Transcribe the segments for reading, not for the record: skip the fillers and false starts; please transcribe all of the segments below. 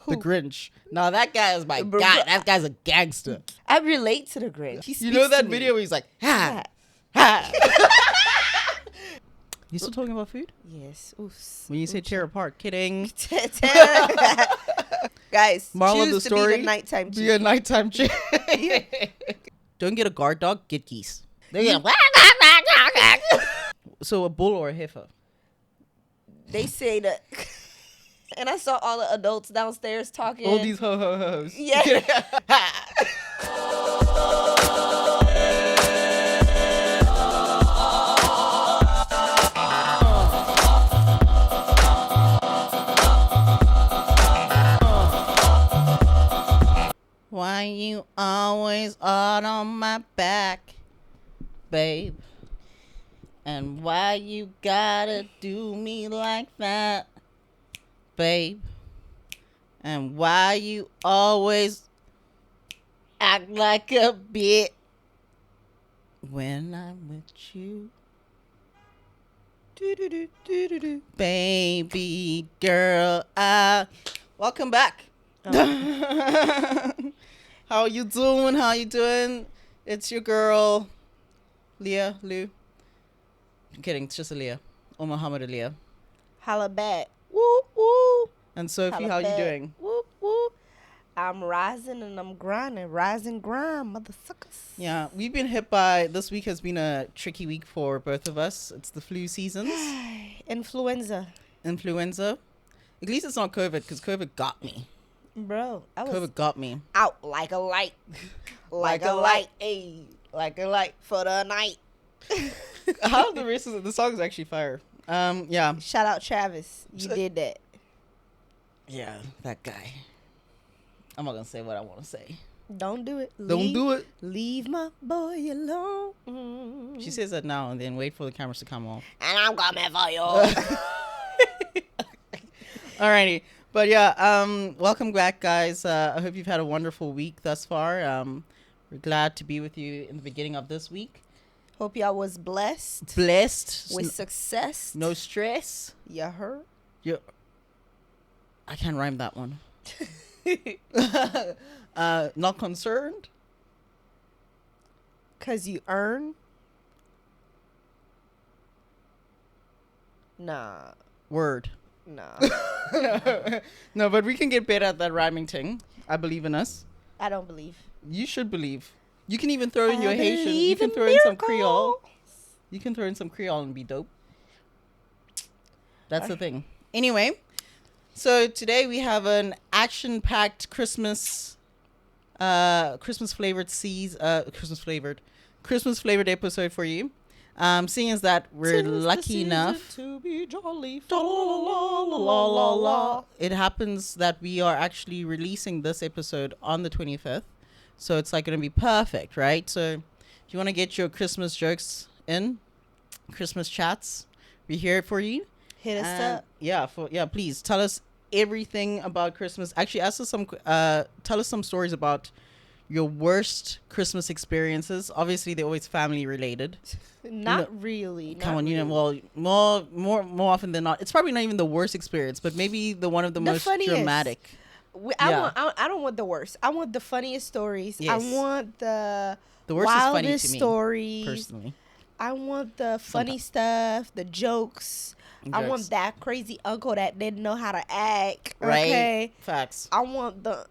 The Grinch. No, that guy is my guy. That guy's a gangster. I relate to the Grinch. You know that video where he's like, ha, ha. You still talking about food? Yes. Oof. When you say tear apart, kidding. Guys, moral choose of the to story, be the nighttime be a nighttime chick. Don't get a guard dog, get geese. They get So a bull or a heifer? They say that. And I saw all the adults downstairs talking. All these ho-ho-hos. Yeah. Why you always on my back, babe? And why you gotta do me like that, babe? And why you always act like a bitch when I'm with you? Do-do-do-do-do-do. Baby girl, welcome back. How you doing? It's your girl, Leah, Lou. I'm kidding, it's just Aaliyah. Or Muhammad Aaliyah. Holla back. Woo, woo. And Sophie, Holla how back. you doing? Woo, woo. I'm rising and I'm grinding. Rise and grind, motherfuckers. Yeah, we've been hit by, this week has been a tricky week for both of us. It's the flu seasons. Influenza. At least it's not COVID, because COVID got me. Bro, COVID got me. out like a light. Like a light. Ayy. Like a light for the night. How the rest of the song is actually fire. Yeah. Shout out Travis. You did that. Yeah, that guy. I'm not gonna say what I want to say. Don't do it. Don't do it. Leave my boy alone. She says that now and then wait for the cameras to come off. And I'm coming for you. Alrighty. But yeah, welcome back, guys. I hope you've had a wonderful week thus far. We're glad to be with you in the beginning of this week. Hope y'all was blessed. With success. no stress. You heard? Yeah. I can't rhyme that one. Not concerned. 'Cause you earn? Nah. Word. Nah. No, but we can get better at that rhyming thing. I believe in us. I don't believe. You should believe. You can even throw in your Haitian. You believe can in throw in some miracles. Creole. You can throw in some Creole and be dope. That's the thing. Anyway, so today we have an action-packed Christmas flavored episode for you. Seeing as that we're lucky enough to be jolly. it happens that we are actually releasing this episode on the 25th, so it's like going to be perfect, right? So if you want to get your Christmas jokes in, Christmas chats, we're here for you. Hit us up. Please tell us everything about Christmas. Actually, ask us tell us some stories about your worst Christmas experiences. Obviously, they're always family related. Not really. Come on, well, more often than not, it's probably not even the worst experience, but maybe one of the most funniest. dramatic. I don't want the worst. I want the funniest stories. Yes. I want the worst is funny wildest to me, stories. personally. I want the funny stuff, the jokes. I want that crazy uncle that didn't know how to act. Right? Okay? Facts. I want the,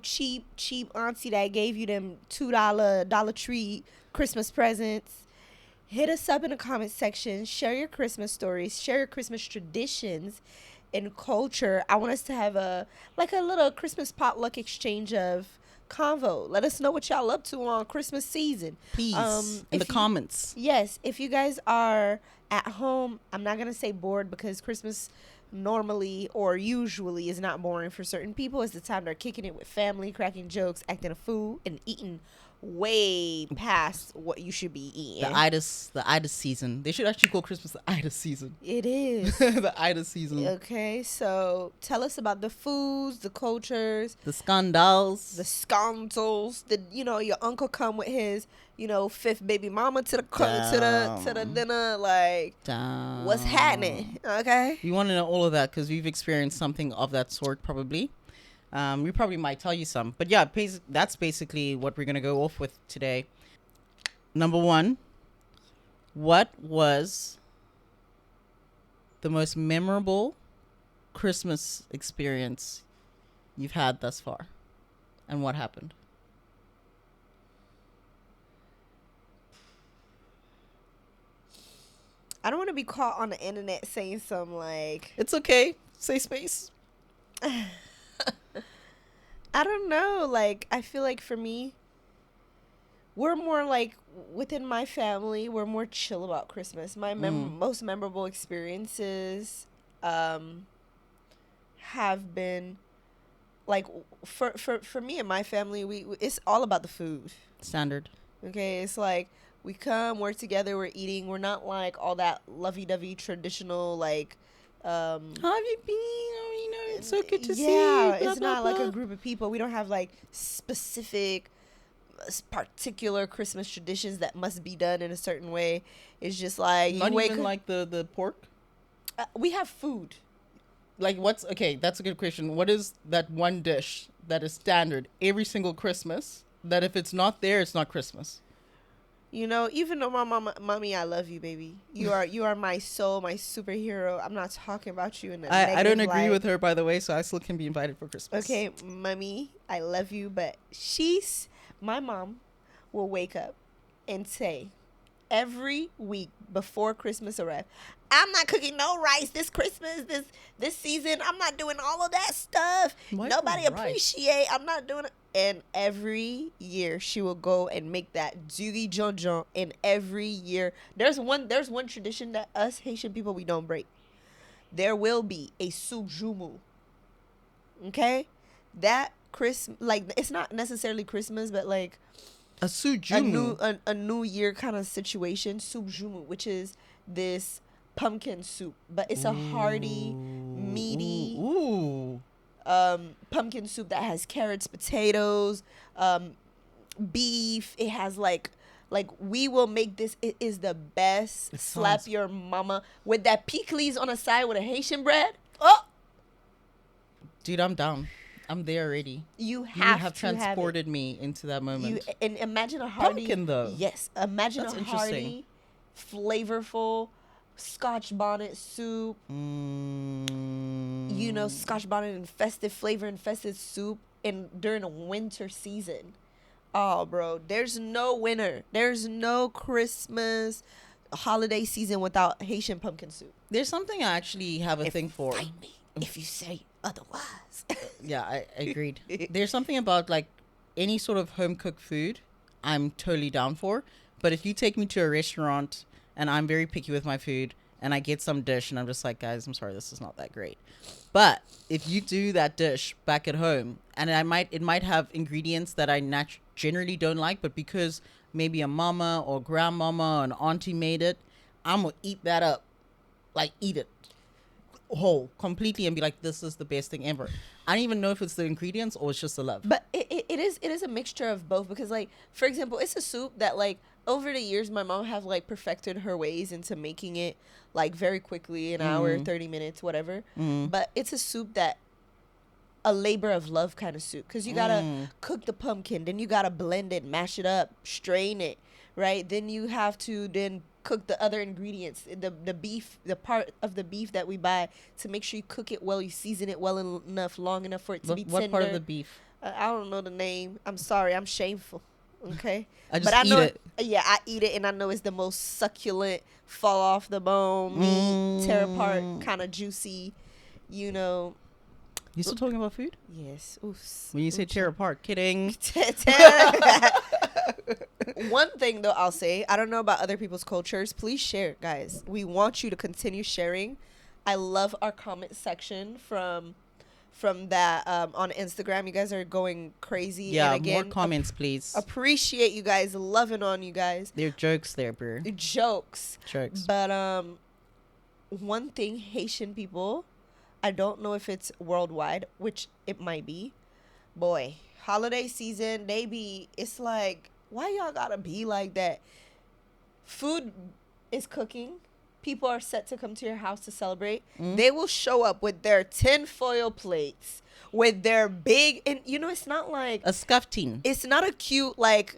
cheap auntie that gave you them $2 Dollar Tree Christmas presents. Hit us up in the comment section. Share your Christmas stories. Share your Christmas traditions and culture. I want us to have a little Christmas potluck exchange of convo. Let us know what y'all up to on Christmas season. Please, in the comments. Yes, if you guys are at home, I'm not going to say bored because Christmas normally or usually is not boring for certain people. It's the time they're kicking it with family, cracking jokes, acting a fool, and eating way past what you should be eating. The Itis season. They should actually call Christmas the Itis season. It is. The Itis season. Okay, so tell us about the foods, the cultures, the scandals, the scoundrels. Your uncle come with his, fifth baby mama to the dinner. Like, what's happening? Okay, we want to know all of that because we've experienced something of that sort probably. We probably might tell you some. But yeah, that's basically what we're going to go off with today. Number one, what was the most memorable Christmas experience you've had thus far? And what happened? I don't want to be caught on the internet saying some like, It's okay. Say space. I don't know. Like, I feel like for me, we're more like within my family, we're more chill about Christmas. My most memorable experiences have been like for me and my family, it's all about the food. Standard. Okay, it's like we come, we're together, we're eating. We're not like all that lovey-dovey traditional like. How have you been? Oh, you know, it's so good to see. Yeah, Blah, it's blah, not blah. like a group of people. We don't have like specific, particular Christmas traditions that must be done in a certain way. It's just like Not you wake even up, like the pork. we have food. Like what's okay? That's a good question. What is that one dish that is standard every single Christmas? That if it's not there, it's not Christmas. You know, even though my mommy, I love you, baby. You are my soul, my superhero. I'm not talking about you in a I don't negative agree light. with her, by the way, so I still can be invited for Christmas. Okay, mommy, I love you, but my mom will wake up and say every week before Christmas arrives, I'm not cooking no rice this Christmas, this season. I'm not doing all of that stuff. Why Nobody no rice? appreciate. I'm not doing it. And every year she will go and make that zugi jonjon. And every year there's one tradition that us Haitian people we don't break. There will be a sujumu. Okay, that like it's not necessarily Christmas, but like A sujumu. a new year kind of situation, subjumu, which is this pumpkin soup, but it's a hearty, meaty Ooh. pumpkin soup that has carrots, potatoes, beef. It has like we will make this. It is the best. It Slap sounds- your mama with that pickles on the side with a Haitian bread. Oh, Dude, I'm down. I'm there already. you You have have to have it. transported me into that moment. You and imagine a hearty Pumpkin, though. Yes, imagine That's a interesting. hearty, flavorful Scotch bonnet soup. You know, Scotch bonnet infested, flavor infested soup, and during a winter season. Oh, bro, there's no winter. There's no Christmas holiday season without Haitian pumpkin soup. There's something I actually have a thing for. Fight me if you say otherwise. Yeah, I agreed. There's something about like any sort of home cooked food I'm totally down for. But if you take me to a restaurant and I'm very picky with my food and I get some dish and I'm just like, guys, I'm sorry, this is not that great. But if you do that dish back at home and it might have ingredients that I generally don't like, but because maybe a mama or grandmama or an auntie made it, I'm going to eat that up. Like eat it whole completely and be like, this is the best thing ever. I don't even know if it's the ingredients or it's just the love. But it is a mixture of both because, like, for example, it's a soup that, like, over the years, my mom have, like, perfected her ways into making it, like, very quickly, an hour, 30 minutes, whatever. But it's a soup that, a labor of love kind of soup because you got to cook the pumpkin, then you got to blend it, mash it up, strain it, right? Then you have to then cook the other ingredients, the beef, the part of the beef that we buy to make sure you cook it well, you season it well enough, long enough for it to be tender. What part of the beef? I don't know the name. I'm sorry. I'm shameful. Okay. I just I eat know it. Yeah, I eat it, and I know it's the most succulent, fall off the bone, meat, tear apart, kind of juicy. You know. You still talking about food? Yes. Oof. When you say tear apart, kidding. One thing though, I'll say, I don't know about other people's cultures. Please share, guys. We want you to continue sharing. I love our comment section from that on Instagram. You guys are going crazy. Yeah, and again, more comments, please. Appreciate you guys, loving on you guys. There are jokes there, bro. Jokes. Jokes. But one thing Haitian people, I don't know if it's worldwide, which it might be. Boy, holiday season, it's like, why y'all gotta be like that? Food is cooking. people are set to come to your house to celebrate, they will show up with their tinfoil plates, with their big, and it's not like a scuffteen. it's not a cute like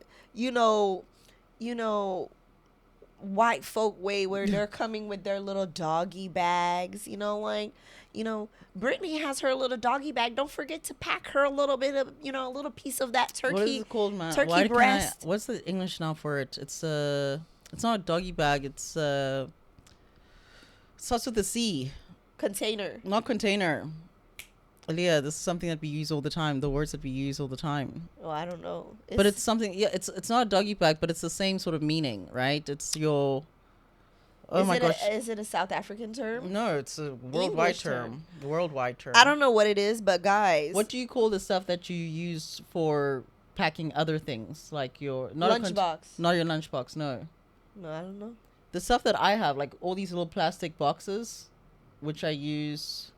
white folk way where they're coming with their little doggy bags. Brittany has her little doggy bag. Don't forget to pack her a little bit of a little piece of that turkey. What is it called, man? Turkey breast. What's the English now for it? It's not a doggy bag. It starts with a C. Container. Not container. Aaliyah, this is something that we use all the time. The words that we use all the time. Oh, I don't know. But it's something. Yeah, it's not a doggy bag, but it's the same sort of meaning, right? It's your. Oh my gosh! Is it a South African term? No, it's a worldwide term. Worldwide term. I don't know what it is, but guys, what do you call the stuff that you use for packing other things, like your lunchbox? Not your lunchbox. No. No, I don't know. The stuff that I have, like all these little plastic boxes, which I use.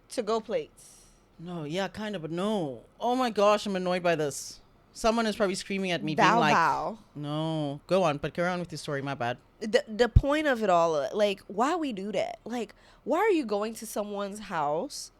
To-go plates. No, yeah, kind of, but no. Oh my gosh, I'm annoyed by this. Someone is probably screaming at me, Bow being like, bow. "No, go on, but carry on with your story." My bad. The point of it all, like, why we do that? Like, why are you going to someone's house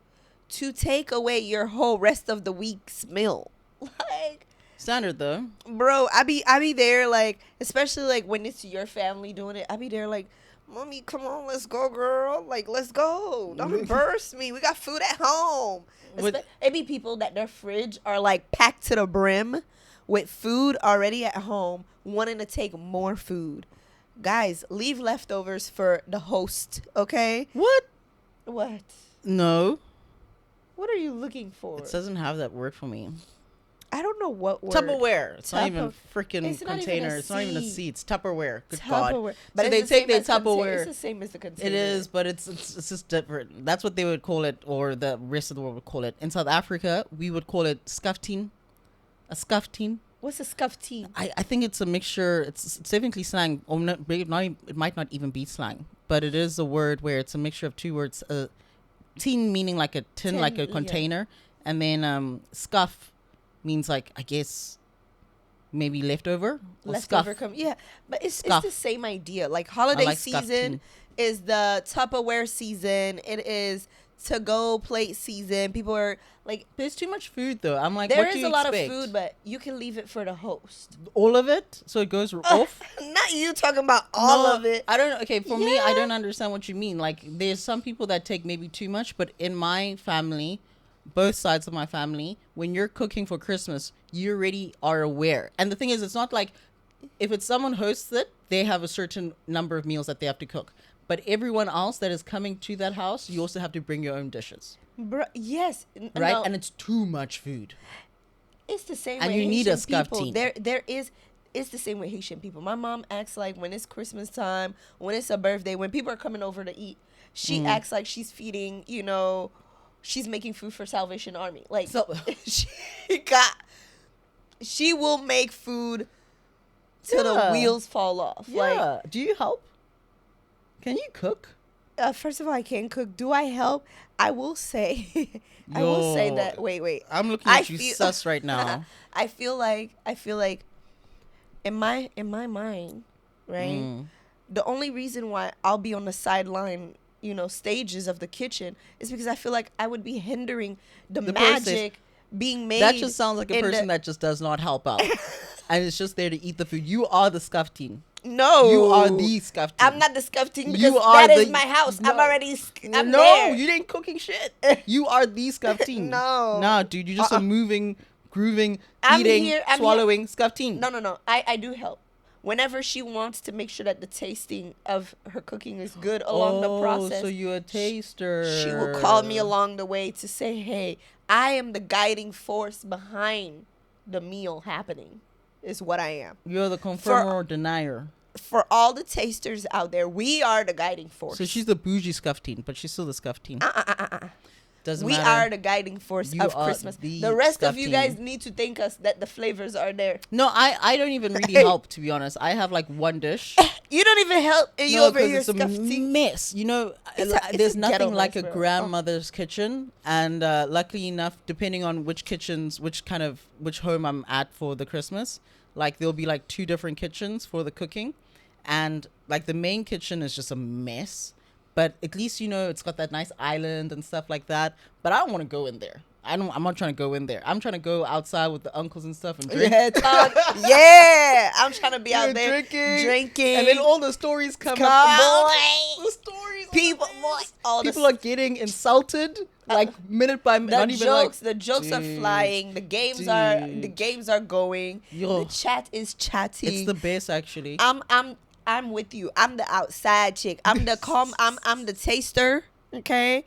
to take away your whole rest of the week's meal? Like, standard though, bro. I be there, like, especially like when it's your family doing it. I be there, like, mommy, come on, let's go, girl. Like, let's go. Don't embarrass me. We got food at home. It be people that their fridge are like packed to the brim with food already at home, wanting to take more food. Guys, leave leftovers for the host, okay? What? No. What are you looking for? It doesn't have that word for me. I don't know what word. Tupperware. It's not even freaking container. It's not even a C. It's Tupperware. Good God. But so they take their Tupperware. It's the same as the container. It is, but it's just different. That's what they would call it, or the rest of the world would call it. In South Africa, we would call it scuffteen. A scuffteen. What's a scuffteen? I think it's a mixture. It's definitely slang. Or it might not even be slang, but it is a word where it's a mixture of two words. Teen meaning like a tin, like a container, and then scuff means like, I guess, maybe leftover. Leftover but it's the same idea. Like holiday season is the Tupperware season. It is to-go plate season. People are like, there's too much food though. I'm like, there is a lot of food, but you can leave it for the host. All of it, so it goes off. Not you talking about all of it. I don't know. Okay, for me, I don't understand what you mean. Like, there's some people that take maybe too much, but in my family, both sides of my family, when you're cooking for Christmas, you already are aware. And the thing is, it's not like if it's someone hosts it, they have a certain number of meals that they have to cook. But everyone else that is coming to that house, you also have to bring your own dishes. Yes. Right? No. And it's too much food. It's the same and way. And you need a scuffteen. It's the same with Haitian people. My mom acts like when it's Christmas time, when it's a birthday, when people are coming over to eat, she acts like she's feeding, she's making food for Salvation Army. Like, so, she will make food till the wheels fall off. Yeah. Like, do you help? Can you cook? First of all, I can't cook. Do I help? I will say, I will say that. Wait. I'm looking at you sus right now. I feel like in my mind, right? The only reason why I'll be on the sideline, stages of the kitchen is because I feel like I would be hindering the magic being made. That just sounds like a person that just does not help out. And it's just there to eat the food. You are the scuffteen. No. You are the scuffteen. I'm not the scuffteen because that is my house. No. I'm there. You ain't cooking shit. You are the scuffteen. No, dude. You're just a moving, grooving, eating, swallowing scuffteen. No. I do help. Whenever she wants to make sure that the tasting of her cooking is good along the process. So you're a taster. She will call me along the way to say, hey, I am the guiding force behind the meal happening, is what I am. You're the confirmer or denier. For all the tasters out there, we are the guiding force. So she's the bougie scuffteen, but she's still the scuffteen. Doesn't matter. We are the guiding force of Christmas. The rest of you guys need to thank us that the flavors are there. No, I don't even really help, to be honest. I have like one dish. You don't even help. And you over here it's a mess. There's nothing like a grandmother's kitchen. And luckily enough, depending on which home I'm at for the Christmas, like there'll be like 2 different kitchens for the cooking. and like the main kitchen is just a mess. But at least, you know, it's got that nice island and stuff like that. But I don't want to go in there. I'm not trying to go in there. I'm trying to go outside with the uncles and stuff and drink. Yeah, I'm trying to be out there drinking. And then all the stories come up. The stories. People, people are getting insulted like minute by minute. The jokes are flying. The games are going. The chat is chatting. It's the best, actually. I'm with you. I'm the outside chick. I'm the I'm the taster. Okay,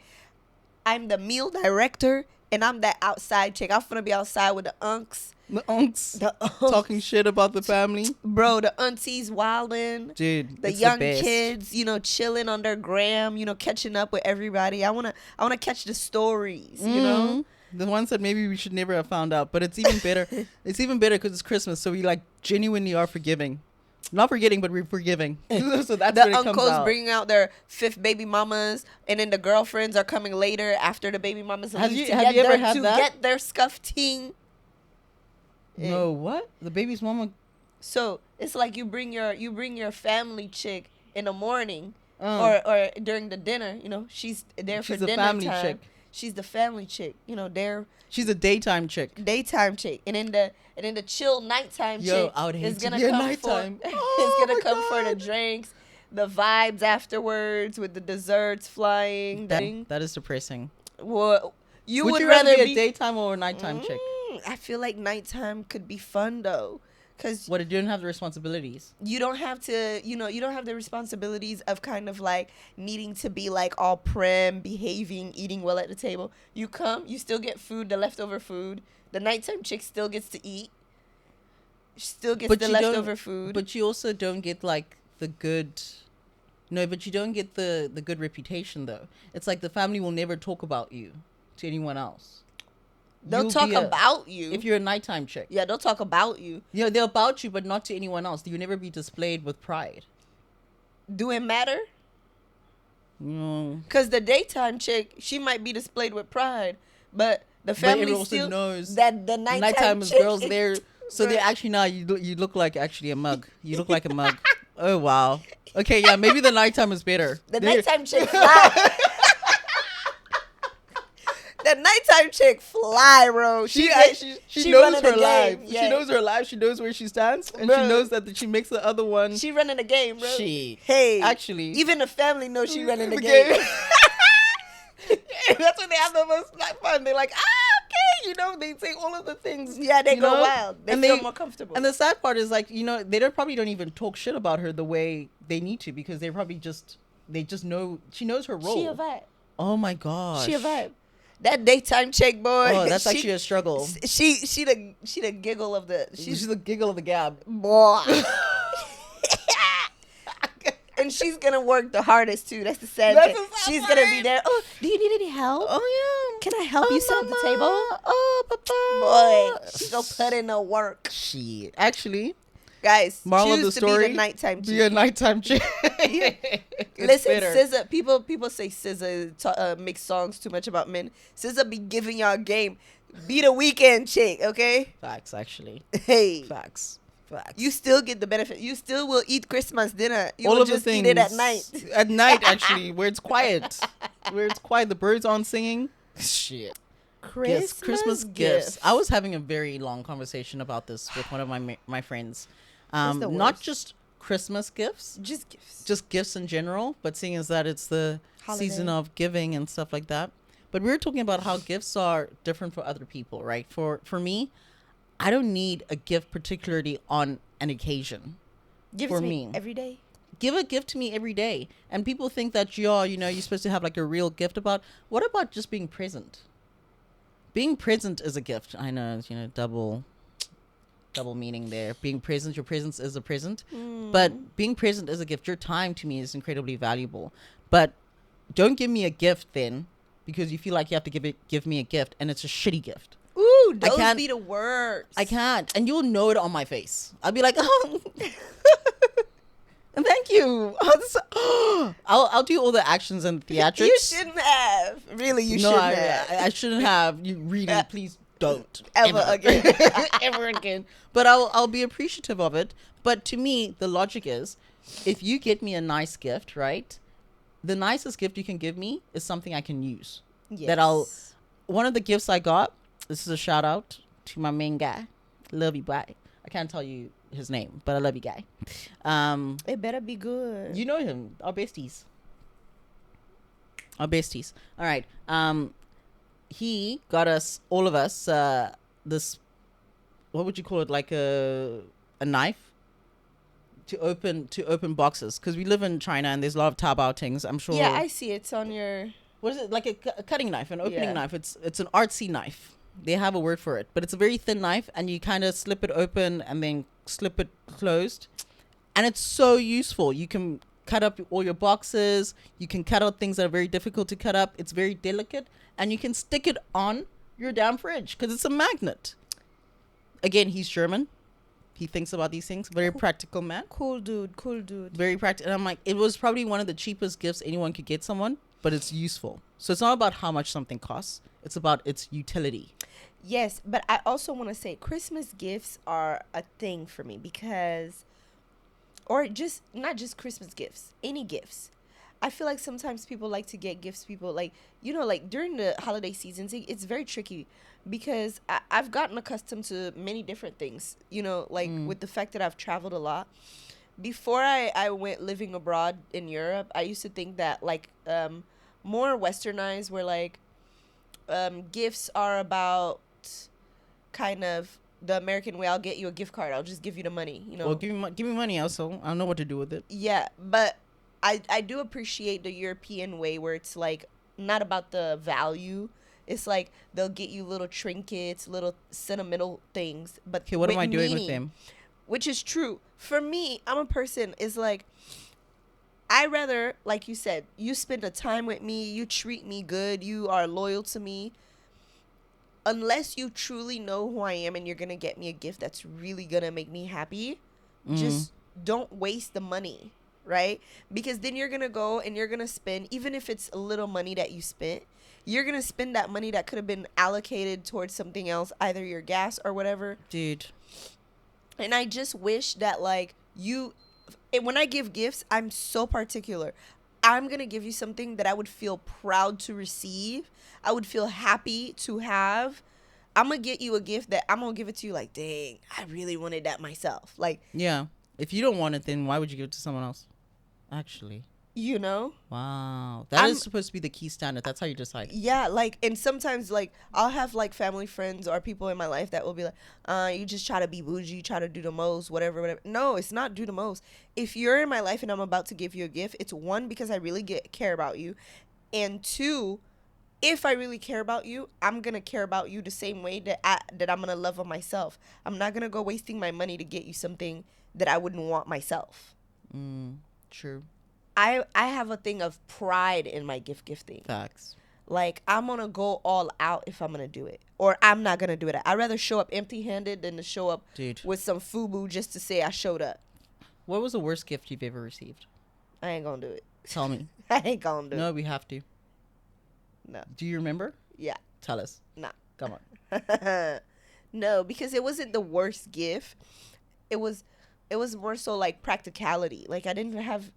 I'm the meal director, and I'm that outside chick. I'm gonna be outside with the unks. The unks talking shit about the family, bro. The aunties wilding, dude. The young kids, you know, chilling on their gram, you know, catching up with everybody. I wanna catch the stories, you know, the ones that maybe we should never have found out. But it's even better. It's even better because it's Christmas, so we like genuinely are forgiving. Not forgetting, but we're forgiving. So that's the uncles bringing out their 5th baby mamas, and then the girlfriends are coming later after the baby mamas have you ever had that? Get their scuffing. No, what? The baby's mama. So it's like you bring your family chick in the morning or during the dinner. You know, she's there for dinner time. She's a family chick. She's the family chick. You know, she's a daytime chick. And then the chill nighttime chick is gonna come nighttime. For the drinks, the vibes afterwards with the desserts flying. That is depressing. Well, would you rather be a daytime or a nighttime chick? I feel like nighttime could be fun though. Cause you don't have the responsibilities. You don't have to, you don't have the responsibilities of kind of like needing to be like all prim, behaving, eating well at the table. You come, you still get food, the leftover food. The nighttime chick still gets to eat. Still gets the leftover food. But you also don't get like the good. No, but you don't get the good reputation though. It's like the family will never talk about you to anyone else. They'll talk about you. If you're a nighttime chick. Yeah, they'll talk about you. Yeah, they're about you, but not to anyone else. You'll never be displayed with pride. Do it matter? No. Because the daytime chick, she might be displayed with pride, but the family still knows that the nighttime is girls there. So they actually you look like actually a mug. You look like a mug. Oh, wow. Okay, yeah, maybe the nighttime is better. The nighttime chick fly. The nighttime chick fly, bro. She knows her life. Yeah. She knows her life. She knows where she stands, and she knows that she makes the other one. She running the game, bro. Actually, even the family knows she running the game. That's when they have the most fun. They're like, okay, you know, they say all of the things. Yeah, they go wild. They feel more comfortable. And the sad part is, like, you know, they probably don't even talk shit about her the way they need to, because they probably just know she knows her role. She a vibe. Oh my gosh. She a vibe. That daytime chick, boy. Oh, that's actually a struggle. She the giggle of the. She's the giggle of the gab, boy. And she's gonna work the hardest too. That's the sad thing. She's gonna be there. Oh, do you need any help? Oh yeah. Can I help you set up the table? Oh, papa. Boy, she go put in the work. Shit. Actually, guys, moral choose of the to story: be the nighttime chick. Be a nighttime chick. Listen, SZA. People say SZA makes songs too much about men. SZA be giving y'all game. Be the weekend chick, okay? Facts, actually. Hey, facts. You still get the benefit. You still will eat Christmas dinner. You all will of just the things, eat it at night. At night, actually, where it's quiet. The birds aren't singing. Shit. Christmas gifts. I was having a very long conversation about this with one of my friends. Not just Christmas gifts. Just gifts in general. But seeing as that it's the season of giving and stuff like that. But we were talking about how gifts are different for other people, right? For me, I don't need a gift particularly on an occasion. Give it to me every day. Give a gift to me every day. And people think that you're supposed to have like a real gift about. What about just being present? Being present is a gift. I know, double meaning there. Being present, your presence is a present. But being present is a gift. Your time to me is incredibly valuable. But don't give me a gift then, because you feel like you have to give me a gift and it's a shitty gift. Ooh, those be the words. I can't. And you'll know it on my face. I'll be like, oh, thank you. I'll do all the actions and theatrics. You shouldn't have. Really, you shouldn't have. I shouldn't have. You really, please don't. Ever again. Ever again. But I'll be appreciative of it. But to me, the logic is, if you get me a nice gift, right? The nicest gift you can give me is something I can use. Yes. One of the gifts I got, this is a shout out to my main guy. Love you, bye. I can't tell you his name, but I love you, guy. It better be good. You know him, our besties. Our besties. All right. He got us, all of us, this, what would you call it? Like a knife to open boxes, because we live in China and there's a lot of Taobao things. I'm sure. Yeah, I see it's on your. What is it? Like a cutting knife, an opening Yeah. knife. It's an artsy knife. They have a word for it, but it's a very thin knife, and you kind of slip it open and then slip it closed, and it's so useful. You can cut up all your boxes. You can cut out things that are very difficult to cut up. It's very delicate, and you can stick it on your damn fridge because it's a magnet. Again, he's German. He thinks about these things. Very practical man. Cool dude. Very practical. And I'm like, it was probably one of the cheapest gifts anyone could get someone, but it's useful. So it's not about how much something costs. It's about its utility. Yes, but I also want to say Christmas gifts are a thing for me because, or just not just Christmas gifts, any gifts. I feel like sometimes people like to get gifts. People like, like during the holiday seasons, it's very tricky because I've gotten accustomed to many different things, with the fact that I've traveled a lot. Before I went living abroad in Europe, I used to think that more westernized where gifts are about kind of the American way. I'll get you a gift card. I'll just give you the money, Well, give me money also. I don't know what to do with it. Yeah, but I do appreciate the European way where it's not about the value. It's they'll get you little trinkets, little sentimental things. But Okay, what am I doing with meaning, them? Which is true. For me, I'm a person, I rather, like you said, you spend a time with me, you treat me good, you are loyal to me. Unless you truly know who I am and you're going to get me a gift that's really going to make me happy, just don't waste the money, right? Because then you're going to go and you're going to spend, even if it's a little money that you spent, you're going to spend that money that could have been allocated towards something else, either your gas or whatever. Dude. And I just wish that when I give gifts, I'm so particular. I'm going to give you something that I would feel proud to receive. I would feel happy to have. I'm going to get you a gift that I'm going to give it to you dang, I really wanted that myself. Yeah. If you don't want it, then why would you give it to someone else? Actually. Wow. That is supposed to be the key standard. That's how you decide. Yeah, and sometimes I'll have family friends or people in my life that will be you just try to be bougie, you try to do the most, whatever. No, it's not do the most. If you're in my life and I'm about to give you a gift, it's one, because I really care about you, and two, if I really care about you, I'm gonna care about you the same way that I'm gonna love on myself. I'm not gonna go wasting my money to get you something that I wouldn't want myself. True. I have a thing of pride in my gifting. Facts. I'm going to go all out if I'm going to do it. Or I'm not going to do it. I'd rather show up empty-handed than to show up with some FUBU just to say I showed up. What was the worst gift you've ever received? I ain't going to do it. Tell me. I ain't going to do it. No, we have to. No. Do you remember? Yeah. Tell us. Nah. Come on. No, because it wasn't the worst gift. It was more so practicality. I didn't have...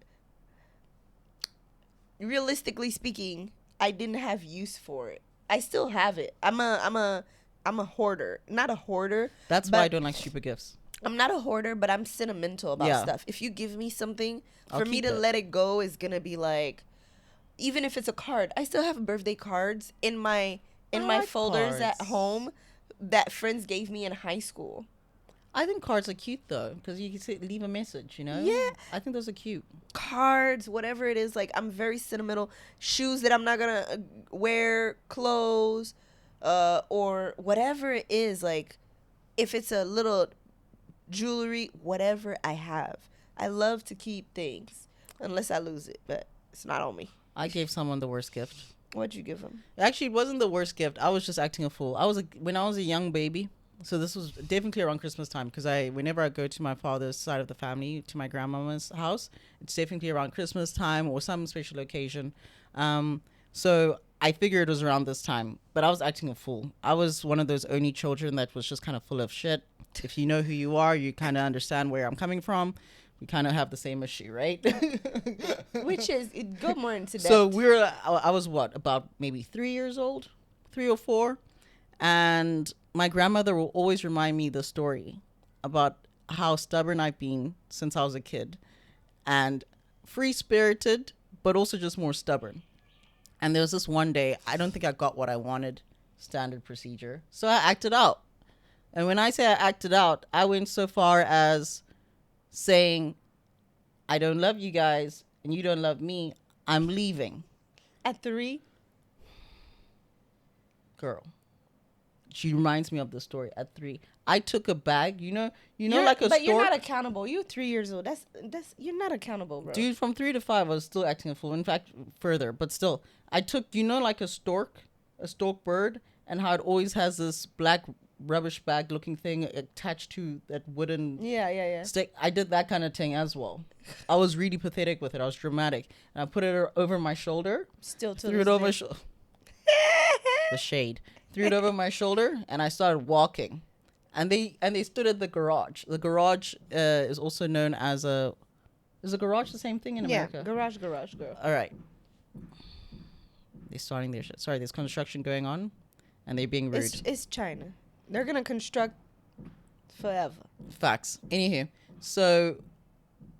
Realistically speaking, I didn't have use for it. I still have it. I'm a hoarder. Not a hoarder. That's why I don't like stupid gifts. I'm not a hoarder, but I'm sentimental about stuff. If you give me something, for me to let it go is gonna be even if it's a card. I still have birthday cards in my folders at home that friends gave me in high school. I think cards are cute though, because you can leave a message, Yeah. I think those are cute. Cards, whatever it is, I'm very sentimental. Shoes that I'm not gonna wear, clothes, or whatever it is. If it's a little jewelry, whatever I have, I love to keep things unless I lose it, but it's not on me. I gave someone the worst gift. What'd you give them? Actually, it wasn't the worst gift. I was just acting a fool. When I was a young baby. So this was definitely around Christmas time, because whenever I go to my father's side of the family, to my grandmama's house, it's definitely around Christmas time or some special occasion. So I figured it was around this time, but I was acting a fool. I was one of those only children that was just kind of full of shit. If you know who you are, you kind of understand where I'm coming from. We kind of have the same issue, right? Which is, go more into that. So I was what, about maybe 3 years old, 3 or 4. And my grandmother will always remind me the story about how stubborn I've been since I was a kid, and free-spirited, but also just more stubborn. And there was this one day, I don't think I got what I wanted, standard procedure. So I acted out. And when I say I acted out, I went so far as saying, I don't love you guys and you don't love me. I'm leaving. At 3? Girl. She reminds me of the story at 3. I took a bag, like a but stork. you're not accountable. You're 3 years old. That's you're not accountable, bro. Dude, from 3 to 5, I was still acting a fool. In fact, further, but still, I took, like a stork bird, and how it always has this black rubbish bag looking thing attached to that wooden stick. I did that kind of thing as well. I was really pathetic with it. I was dramatic, and I put it over my shoulder. Still to threw it over my shoulder. The shade. Threw it over my shoulder, and I started walking. And they stood at the garage. The garage is also known as a... Is a garage the same thing in America? Yeah, garage, girl. All right. They're starting their shit. Sorry, there's construction going on, and they're being rude. It's China. They're going to construct forever. Facts. Anywho, so...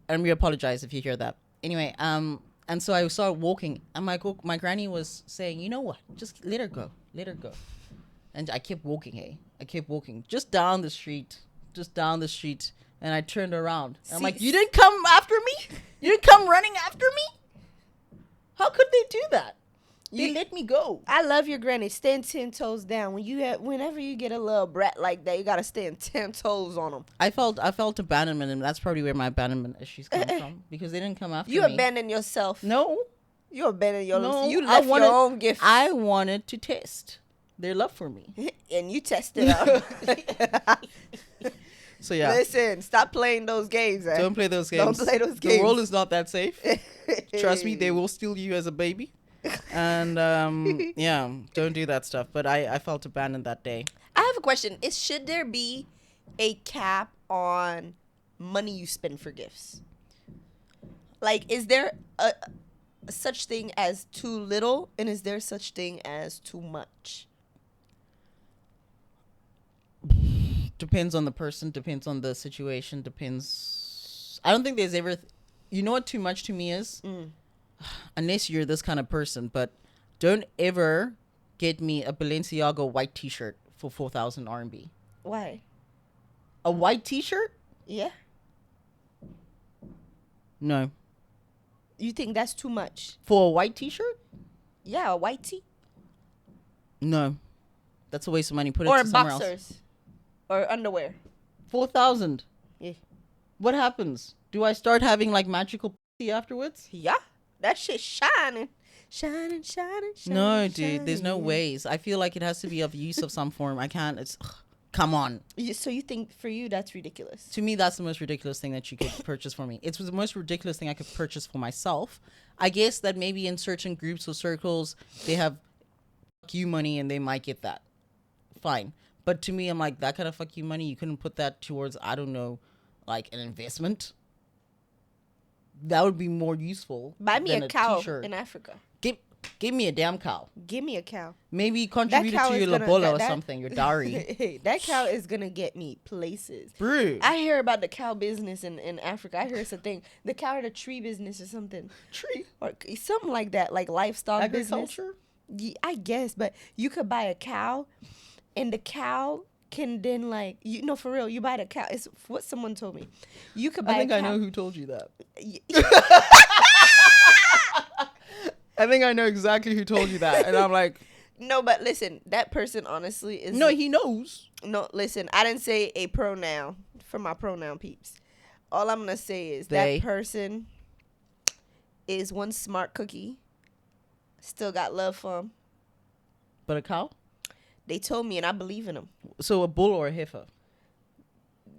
And we apologize if you hear that. Anyway, and so I started walking, and my granny was saying, you know what? Just let her go. Let her go. And I kept walking, hey. I kept walking. Just down the street. And I turned around. And I'm like, you didn't come after me? You didn't come running after me? How could they do that? They let me go. I love your granny. Stand 10 toes down. Whenever you get a little brat like that, you got to stand 10 toes on them. I felt abandonment, and that's probably where my abandonment issues come from. Because they didn't come after you me. You abandoned yourself. No. You abandoned yourself. No, You left your own gift. I wanted to test their love for me. And you tested out. So yeah. Listen, stop playing those games. Don't play those games. Don't play those games. The world is not that safe. Trust me, they will steal you as a baby. And yeah, don't do that stuff. But I felt abandoned that day. I have a question. Should there be a cap on money you spend for gifts? Like, is there a such thing as too little, and is there such thing as too much? Depends on the person, depends on the situation, depends. I don't think there's ever... You know what too much to me is? Unless you're this kind of person, but don't ever get me a Balenciaga white t-shirt for 4,000 RMB. Why? A white t-shirt? Yeah. No. You think that's too much? For a white t-shirt? Yeah, a white tee. No. That's a waste of money. Put it or to somewhere boxers. else. Or underwear. 4,000. Yeah. What happens? Do I start having like magical afterwards? Yeah. That shit shining. Shining. No, dude. There's no ways. I feel like it has to be of use of some form. I can't. It's... Come on. So you think for you that's ridiculous? To me, that's the most ridiculous thing that you could purchase for me. It was the most ridiculous thing I could purchase for myself. I guess that maybe in certain groups or circles, they have fuck you money and they might get that. Fine. But to me, I'm like, that kind of fuck you money, you couldn't put that towards, I don't know, like an investment. That would be more useful. Buy me than a cow t-shirt. in Africa. Give me a damn cow. Give me a cow. Maybe contribute it to your lobola or something, your dowry. Hey, that cow is going to get me places. Bro. I hear about the cow business in Africa. I hear it's a thing. The cow or the tree business or something. Tree? Or something like that, like livestock Agriculture? business. Yeah, I guess, but you could buy a cow, and the cow can then, like, for real, you buy the cow. It's what someone told me. You could buy a cow. I know who told you that. I think I know exactly who told you that. And I'm like... No, but listen, that person honestly is... No, he knows. No, listen, I didn't say a pronoun for my pronoun peeps. All I'm going to say is that person is one smart cookie. Still got love for him. But a cow? They told me, and I believe in them. So a bull or a heifer?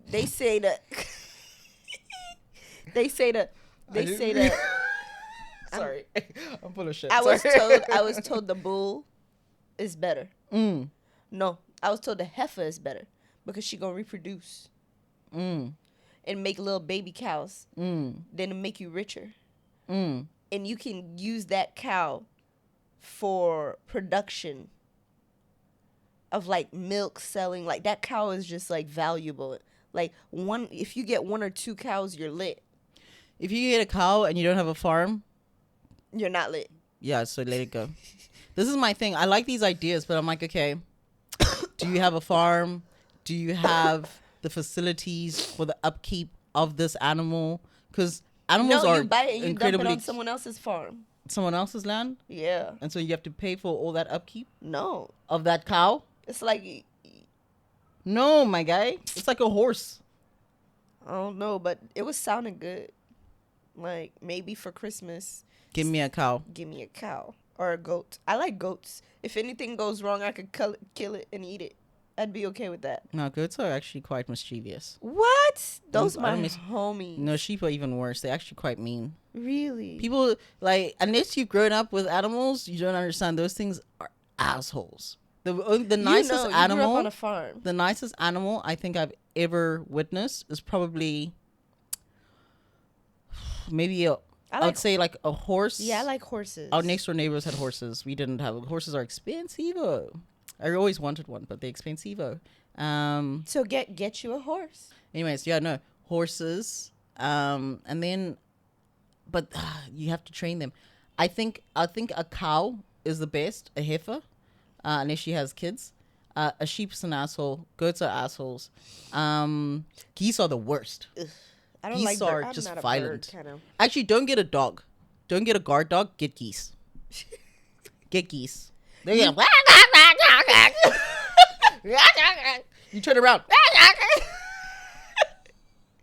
They say that... They say that... Sorry, I'm full of shit. I was told the bull is better. No, I was told the heifer is better because she gonna reproduce. and make little baby cows. Mm. Then it make you richer. Mm. And you can use that cow for production of like milk selling. Like that cow is just like valuable. Like if you get 1 or 2 cows, you're lit. If you get a cow and you don't have a farm, You're not lit. yeah, so let it go. This is my thing. I like these ideas, but I'm like, okay, do you have a farm? Do you have the facilities for the upkeep of this animal? Because animals are you buy it and you dump it incredibly on someone else's farm. someone else's land, Yeah. and so you have to pay for all that upkeep No. of that cow. It's like, No, my guy, it's like a horse. I don't know, but it was sounding good. Like maybe for Christmas, Give me a cow. give me a cow or a goat. I like goats. If anything goes wrong, I could kill it and eat it. I'd be okay with that. No, goats are actually quite mischievous. What? Those I my don't miss- homies. No, sheep are even worse. They're actually quite mean. Really? People, like, unless you've grown up with animals, you don't understand. Those things are assholes. The nicest you grew animal, up on a farm. the nicest animal I think I've ever witnessed is probably maybe I would say like a horse. Yeah, I like horses. Our next door neighbors had horses. We didn't have. Horses are expensive. I always wanted one, but they're expensive. So get you a horse. Anyways, yeah, no horses. And then, but you have to train them. I think a cow is the best. A heifer, unless she has kids. A sheep's an asshole. Goats are assholes. Geese are the worst. Ugh. I don't Geese like are I'm just not a violent. bird, kind of. Actually, don't get a dog. Don't get a guard dog. Get geese. Get geese. They get you turn around.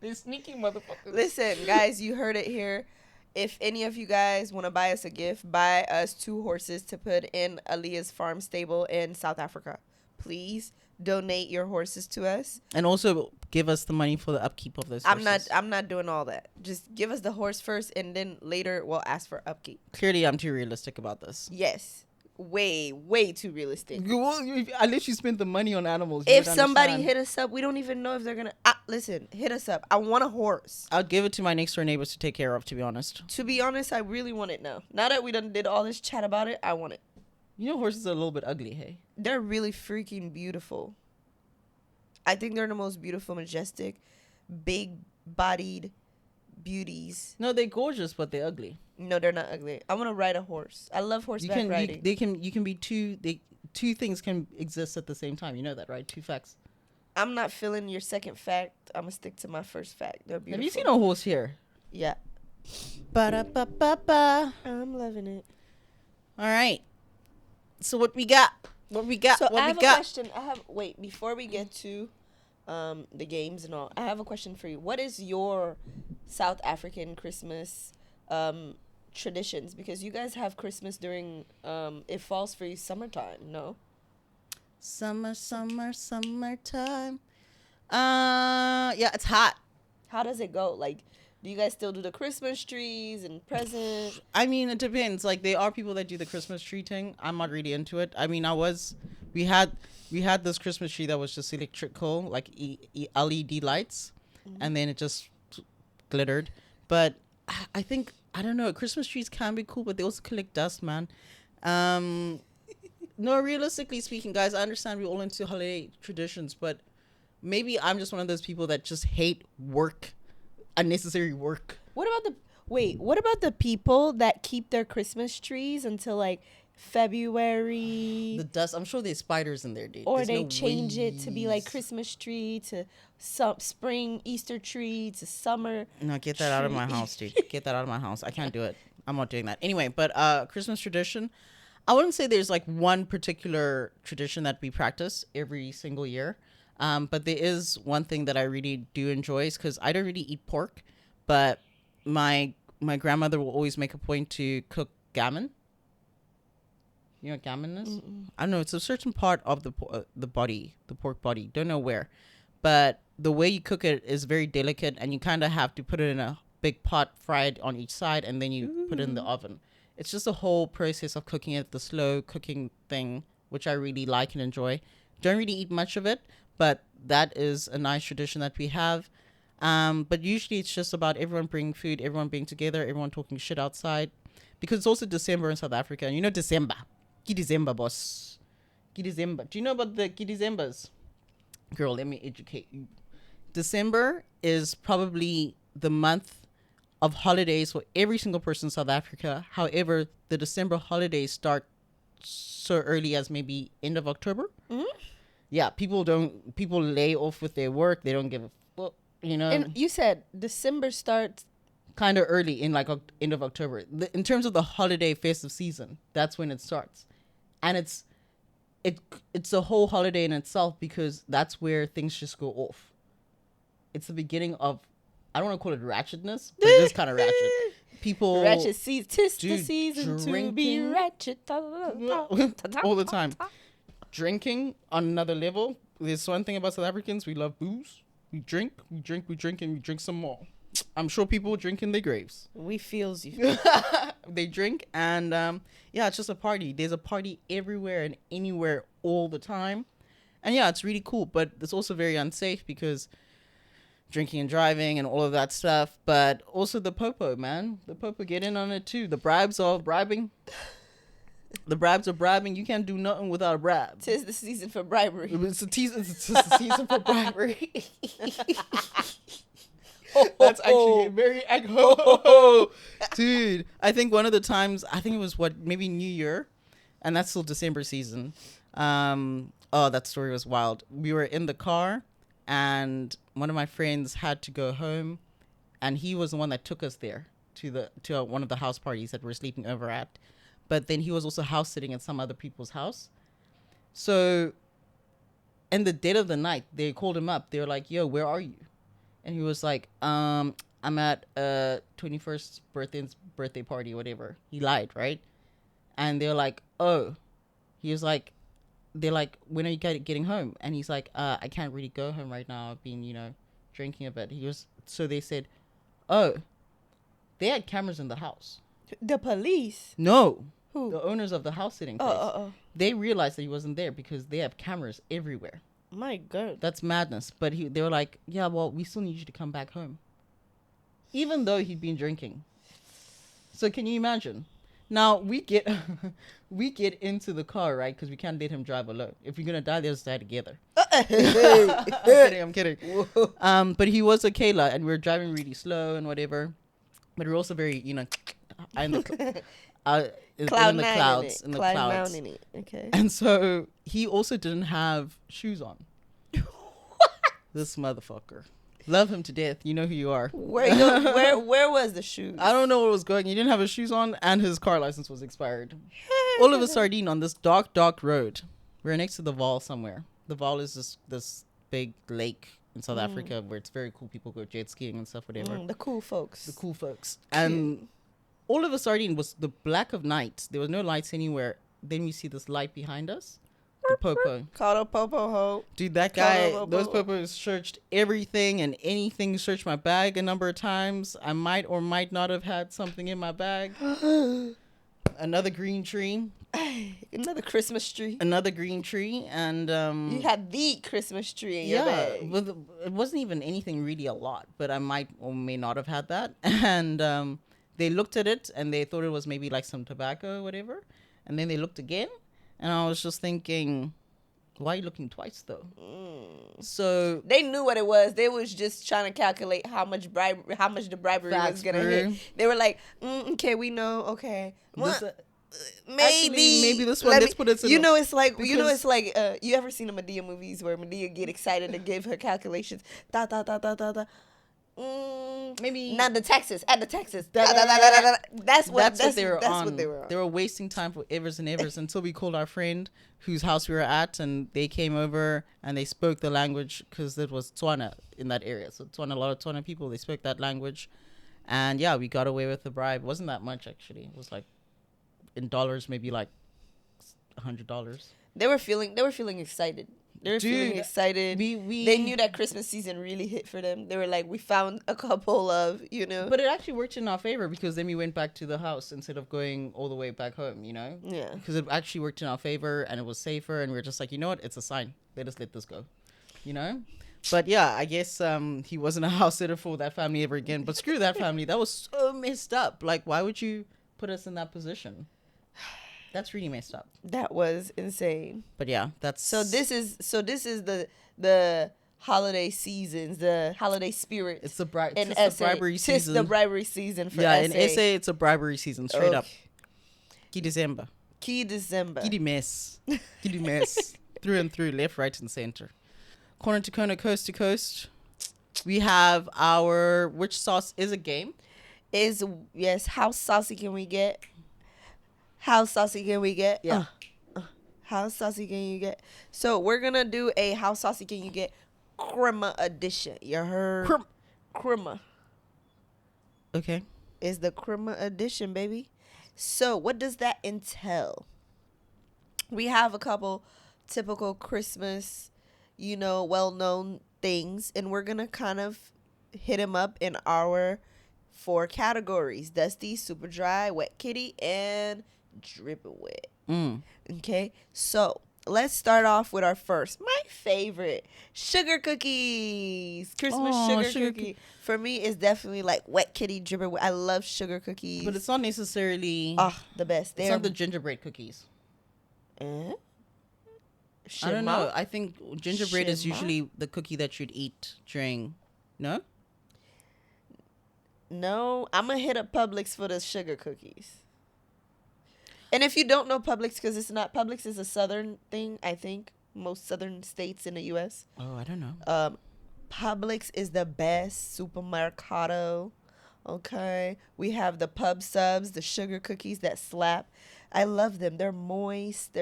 They're sneaky motherfuckers. Listen, guys, you heard it here. If any of you guys want to buy us a gift, buy us 2 horses to put in Aaliyah's farm stable in South Africa. Please donate your horses to us. And also give us the money for the upkeep of those horses. I'm not doing all that. Just give us the horse first, and then later we'll ask for upkeep. Clearly, I'm too realistic about this. Yes, way too realistic. Unless you spend the money on animals. If somebody hit us up, we don't even know if they're gonna. Listen, hit us up. I want a horse. I'd give it to my next door neighbors to take care of. To be honest. To be honest, I really want it now. Now that we done did all this chat about it, I want it. You know, horses are a little bit ugly. Hey. They're really freaking beautiful. I think they're the most beautiful, majestic, big-bodied beauties. No, they're gorgeous, but they're ugly. No, they're not ugly. I want to ride a horse. I love horseback riding. You can be two. Two things can exist at the same time. You know that, right? 2 facts. I'm not feeling your second fact. I'm gonna stick to my first fact. They're beautiful. Have you seen a horse here? Yeah. Ba-da-ba-ba-ba. I'm loving it. All right. So what we got? What we got? So what I we have got? a question. Wait, before we get to the games and all, I have a question for you. What is your South African Christmas traditions? Because you guys have Christmas during it falls for you summertime, no? Summertime. Yeah, it's hot. How does it go? Like, do you guys still do the Christmas trees and presents? I mean, it depends. Like, there are people that do the Christmas tree thing. I'm not really into it. I mean, we had this Christmas tree that was just electrical, like LED lights, and then it just glittered. But I think, I don't know, Christmas trees can be cool, but they also collect dust, man. No, realistically speaking, guys, I understand we're all into holiday traditions, but maybe I'm just one of those people that just hate work, unnecessary work. What about the people that keep their Christmas trees until like February? The dust, I'm sure there's spiders in there, dude. Or There's they no change it to be like ways. Christmas tree to spring Easter tree to summer. No, get that out of my house, dude. Get that out of my house. I can't do it. I'm not doing that. Anyway, but Christmas tradition, I wouldn't say there's like one particular tradition that we practice every single year. But there is one thing that I really do enjoy, is because I don't really eat pork, but my grandmother will always make a point to cook gammon. You know what gammon is? Mm-mm. I don't know. It's a certain part of the body, the pork body. Don't know where. But the way you cook it is very delicate, and you kind of have to put it in a big pot, fried on each side, and then you put it in the oven. It's just a whole process of cooking it, the slow cooking thing, which I really like and enjoy. Don't really eat much of it, but that is a nice tradition that we have. But usually it's just about everyone bringing food, everyone being together, everyone talking shit outside. Because it's also December in South Africa. And you know December. Ki December, boss. Ki December. Do you know about the Ki Decembers? Girl, let me educate you. December is probably the month of holidays for every single person in South Africa. However, the December holidays start so early as maybe end of October. Mm-hmm. Yeah, people lay off with their work. They don't give a fuck, you know. And you said December starts kind of early in like end of October. In terms of the holiday festive season, that's when it starts. And it's a whole holiday in itself because that's where things just go off. It's the beginning of, I don't want to call it ratchetness, but it is kind of ratchet. People ratchet season, the season to be ratchet all the time. Drinking on another level. There's one thing about South Africans: we love booze. We drink, and we drink some more. I'm sure people drink in their graves. We feels you. They drink, and yeah, it's just a party. There's a party everywhere and anywhere all the time, and yeah, it's really cool. But it's also very unsafe because drinking and driving and all of that stuff. But also the popo, man, the popo get in on it too. The bribes are bribing. The bribes are bribing. You can't do nothing without a bribe. Tis the season for bribery. It's the season for bribery. That's actually very dude. I think one of the times, I think it was maybe New Year, and that's still December season. That story was wild. We were in the car, and one of my friends had to go home, and he was the one that took us there to one of the house parties that we're sleeping over at. But then he was also house sitting at some other people's house. So in the dead of the night, they called him up. They were like, "Yo, where are you?" And he was like, I'm at a 21st birthday party, whatever. He lied, right? And they're like, oh. He was like, they're like, when are you getting home? And he's like, I can't really go home right now. I've been, drinking a bit. So they said, oh, they had cameras in the house. The police? No. Who? The owners of the house sitting place. They realized that he wasn't there because they have cameras everywhere. My God. That's madness. But they were like, yeah, well, we still need you to come back home. Even though he'd been drinking. So can you imagine? Now, we get into the car, right? Because we can't let him drive alone. If we're going to die, let's die together. I'm kidding. But he was a Kayla, and we were driving really slow and whatever. But we're also very, in the clouds. Okay. And so he also didn't have shoes on. This motherfucker. Love him to death. You know who you are. Where was the shoes? I don't know what was going. He didn't have his shoes on, and his car license was expired. All of a sardine on this dark road. We're next to the Vaal somewhere. The Vaal is this big lake in South Africa where it's very cool. People go jet skiing and stuff, whatever. The cool folks. And all of a sardine was the black of night. There was no lights anywhere. Then we see this light behind us. The popo. Called a popo ho. Dude, that guy, those popos searched everything and anything. Searched my bag a number of times. I might or might not have had something in my bag. Another green tree. Another Christmas tree. Another green tree. And you had the Christmas tree in your bag. But it wasn't even anything really a lot. But I might or may not have had that. And they looked at it and they thought it was maybe like some tobacco or whatever. And then they looked again. And I was just thinking, why are you looking twice though? So they knew what it was. They was just trying to calculate how much the bribery was gonna hit. They were like, okay, we know. Okay, maybe this one. Let's put it. It's like you ever seen the Medea movies where Medea get excited to give her calculations? Maybe not the Texas. Add the Texas. That's what they were on. They were wasting time for evers and evers until we called our friend whose house we were at, and they came over and they spoke the language because it was Tswana in that area. So a lot of Tswana people, they spoke that language, and yeah, we got away with the bribe. It wasn't that much actually. It was like in dollars, maybe like $100. They were feeling excited. They were feeling excited. They knew that Christmas season really hit for them. They were like, we found a couple of, But it actually worked in our favor because then we went back to the house instead of going all the way back home, Yeah. Because it actually worked in our favor and it was safer and we were just like, you know what? It's a sign. Let us let this go, But yeah, I guess he wasn't a house sitter for that family ever again. But screw that family. That was so messed up. Like, why would you put us in that position? That's really messed up. That was insane. But yeah, that's So this is the holiday seasons, the holiday spirit. it's the bribery Tis season. the bribery season for yeah, SA. in SA it's a bribery season, straight up. Key December. Key December. Key mess. Key mess. Through and through, left, right, and center. Corner to corner, coast to coast. We have our which sauce is a game. Yes, how saucy can we get? How saucy can we get? Yeah. How saucy can you get? So we're gonna do a how saucy can you get crema edition. You heard? Crema Okay. is the crema edition, baby. So what does that entail? We have a couple typical Christmas, well-known things, and we're gonna kind of hit them up in our 4 categories: dusty, super dry, wet kitty, and dripping wet. Okay, so let's start off with our first, my favorite, sugar cookies. Christmas sugar cookie for me is definitely like wet kitty, dripping wet. I love sugar cookies, But it's not necessarily the best. it's not the gingerbread cookies. I don't know. I think gingerbread is usually the cookie that you'd eat during. No, I'm gonna hit up Publix for the sugar cookies. And if you don't know Publix, because it's not, Publix is a southern thing, I think. Most southern states in the U.S. Oh, I don't know. Publix is the best supermercado. Okay. We have the pub subs, the sugar cookies that slap. I love them. They're moist.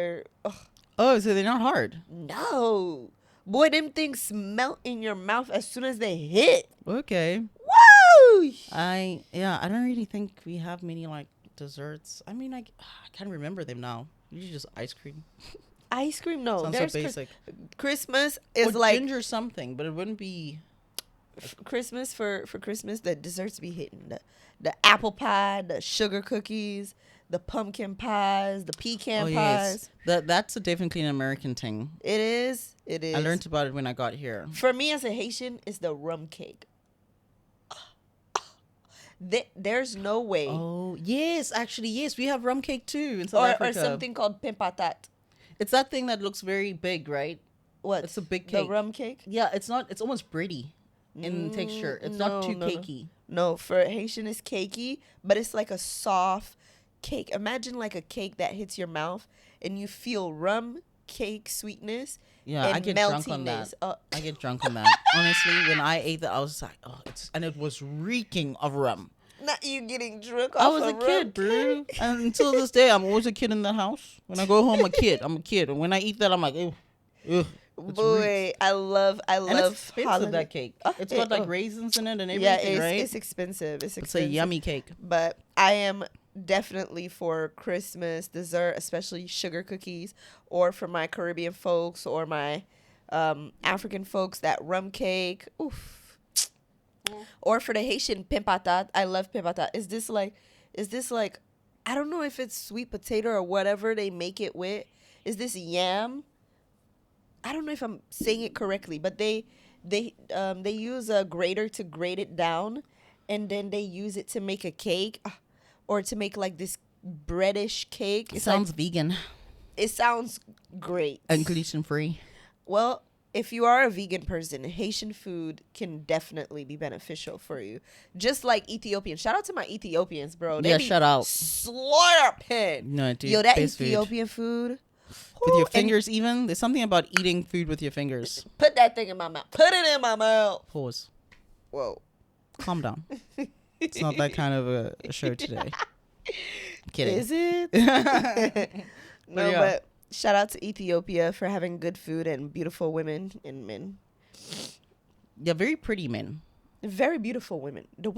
Oh, so they're not hard. No. Boy, them things melt in your mouth as soon as they hit. Okay. Woo! I don't really think we have many like desserts. I mean, I can't remember them now. Usually just ice cream. Ice cream? No. Sounds There's so basic. Christmas is or like ginger something, but it wouldn't be Christmas for Christmas. The desserts be hitting the apple pie, the sugar cookies, the pumpkin pies, the pecan pies. Yes. That's definitely an American thing. It is. I learned about it when I got here. For me as a Haitian, it's the rum cake. There's no way. Oh yes, actually yes, we have rum cake too in South Africa. Or something called pain patat. It's that thing that looks very big, right? What? It's a big cake. The rum cake? Yeah, it's not. It's almost bready in texture. It's not too cakey. No, for Haitian it's cakey, but it's like a soft cake. Imagine like a cake that hits your mouth and you feel rum cake sweetness. Yeah, I get drunk on that. I get drunk on that. Honestly, when I ate that, I was like, and it was reeking of rum. Not you getting drunk off I was a kid, bro. And until this day, I'm always a kid in the house. When I go home, I'm a kid. And when I eat that, I'm like, ew. Boy, I love and it's expensive, holiday. that cake. It's got like raisins in it and everything, yeah, right? It's expensive. It's a yummy cake. But I am definitely for Christmas dessert, especially sugar cookies, or for my Caribbean folks or my African folks, that rum cake. Oof. Or for the Haitian pain patat. I love pain patat. Is this like I don't know if it's sweet potato or whatever they make it with. Is this yam? I don't know if I'm saying it correctly, but they use a grater to grate it down, and then they use it to make a cake, or to make like this breadish cake. It sounds vegan. It sounds great. And gluten free. Well, if you are a vegan person, Haitian food can definitely be beneficial for you. Just like Ethiopian. Shout out to my Ethiopians, bro. They shout out. Slurping. No, dude. Yo, that Ethiopian food. With your fingers even? There's something about eating food with your fingers. Put that thing in my mouth. Put it in my mouth. Pause. Whoa. Calm down. It's not that kind of a show today. I'm kidding. Is it? No, but shout out to Ethiopia for having good food and beautiful women and men. Yeah, very pretty men. Very beautiful women. The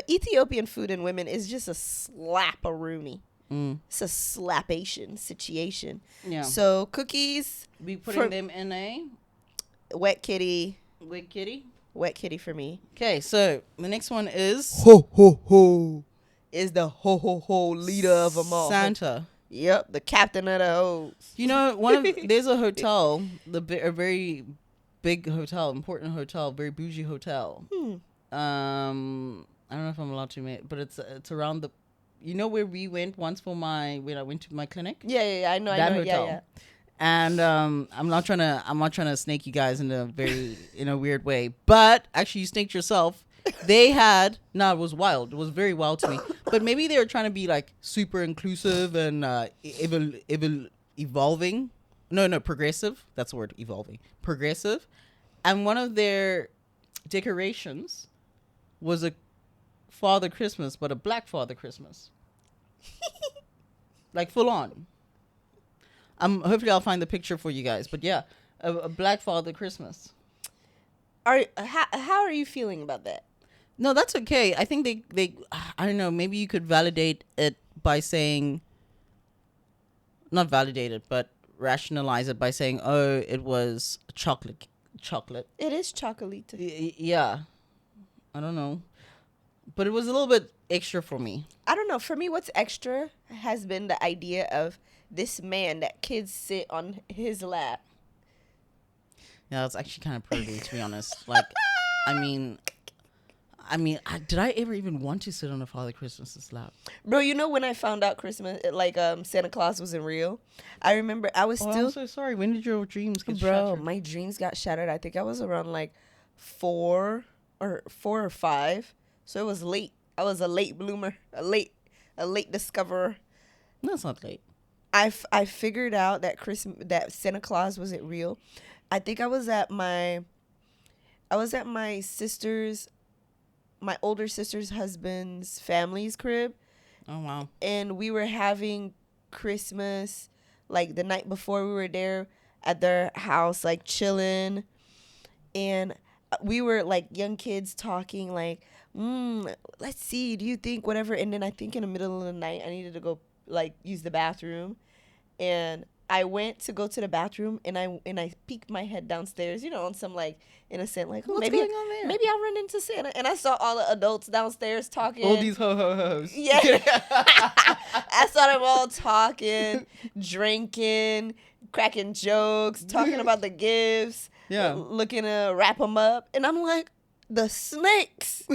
Ethiopian food and women is just a slap-a-rooney. It's a slapation situation. Yeah. So cookies. We putting them in a wet kitty. Wet kitty. Wet kitty for me. Okay, so the next one is ho ho ho. Is the ho ho ho leader of them all. Santa. Yep, the captain of the hoes. You know, there's a hotel, a very big hotel, important hotel, very bougie hotel. I don't know if I'm allowed to make, but it's around the, you know where we went once when I went to my clinic. Yeah, I know. Hotel. Yeah. And I'm not trying to snake you guys in a weird way, but actually you snaked yourself. It was wild. It was very wild to me. But maybe they were trying to be like super inclusive and evolving. No, progressive. That's the word, evolving. Progressive. And one of their decorations was a Father Christmas, but a black Father Christmas. Like full on. Hopefully I'll find the picture for you guys. But yeah, a black Father Christmas. How are you feeling about that? No, that's okay. I think they I don't know, maybe you could validate it by saying, not validate it, but rationalize it by saying, oh, it was chocolate. It is chocolate. Yeah. I don't know. But it was a little bit extra for me. I don't know. For me, what's extra has been the idea of this man that kids sit on his lap. Yeah, that's actually kind of pervy, to be honest. Like, I mean, did I ever even want to sit on a Father Christmas's lap? Bro, you know when I found out Santa Claus wasn't real? I remember I was still... I'm so sorry. When did your dreams get shattered? Bro, my dreams got shattered. I think I was around like 4 or 5. So it was late. I was a late bloomer, a late discoverer. No, it's not late. I figured out that Santa Claus wasn't real. I think I was at my sister's, my older sister's husband's family's crib. Oh, wow. And we were having Christmas, like the night before we were there at their house, like chilling. And we were like young kids talking like, let's see, do you think whatever? And then I think in the middle of the night, I needed to go like use the bathroom. And I went to go to the bathroom and I peeked my head downstairs, on some like innocent, like, what's going on there? Maybe I'll run into Santa. And I saw all the adults downstairs talking. All these ho-ho-hos. Yeah. I saw them all talking, drinking, cracking jokes, talking about the gifts. Yeah. Looking to wrap them up. And I'm like, the snakes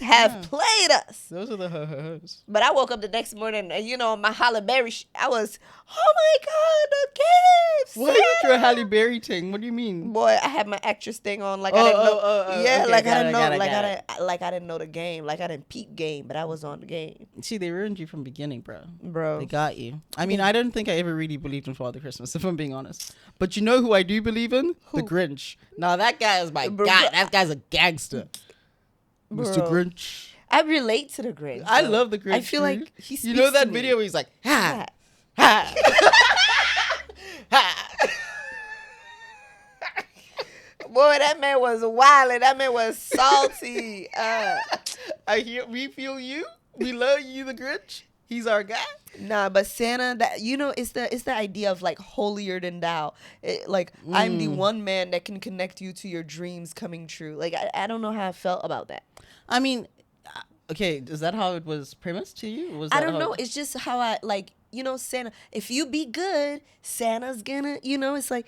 have played us. Those are the ho-ho-hos. But I woke up the next morning, my Halle Berry, I was, oh my God, the gifts. Why is your Halle Berry thing? What do you mean? Boy, I had my actress thing on, like I didn't know. Yeah, okay, like I didn't know, like I didn't know the game, like I didn't peep game, but I was on the game. See, they ruined you from the beginning, bro. Bro, they got you. I mean, I don't think I ever really believed in Father Christmas, if I'm being honest. But you know who I do believe in? Who? The Grinch. Now that guy is my guy. That guy's a gangster. Bro. Mr. Grinch. I relate to the Grinch. I love the Grinch. I feel like he speaks You know that to video me. where he's like, ha, ha, ha. Boy, that man was wildin'. That man was salty. We feel you. We love you, the Grinch. He's our guy. Nah, but Santa, it's the idea of like holier than thou. I'm the one man that can connect you to your dreams coming true. Like I don't know how I felt about that. I mean, okay, is that how it was premised to you? I don't know. It's just how I like. Santa. If you be good, Santa's gonna. It's like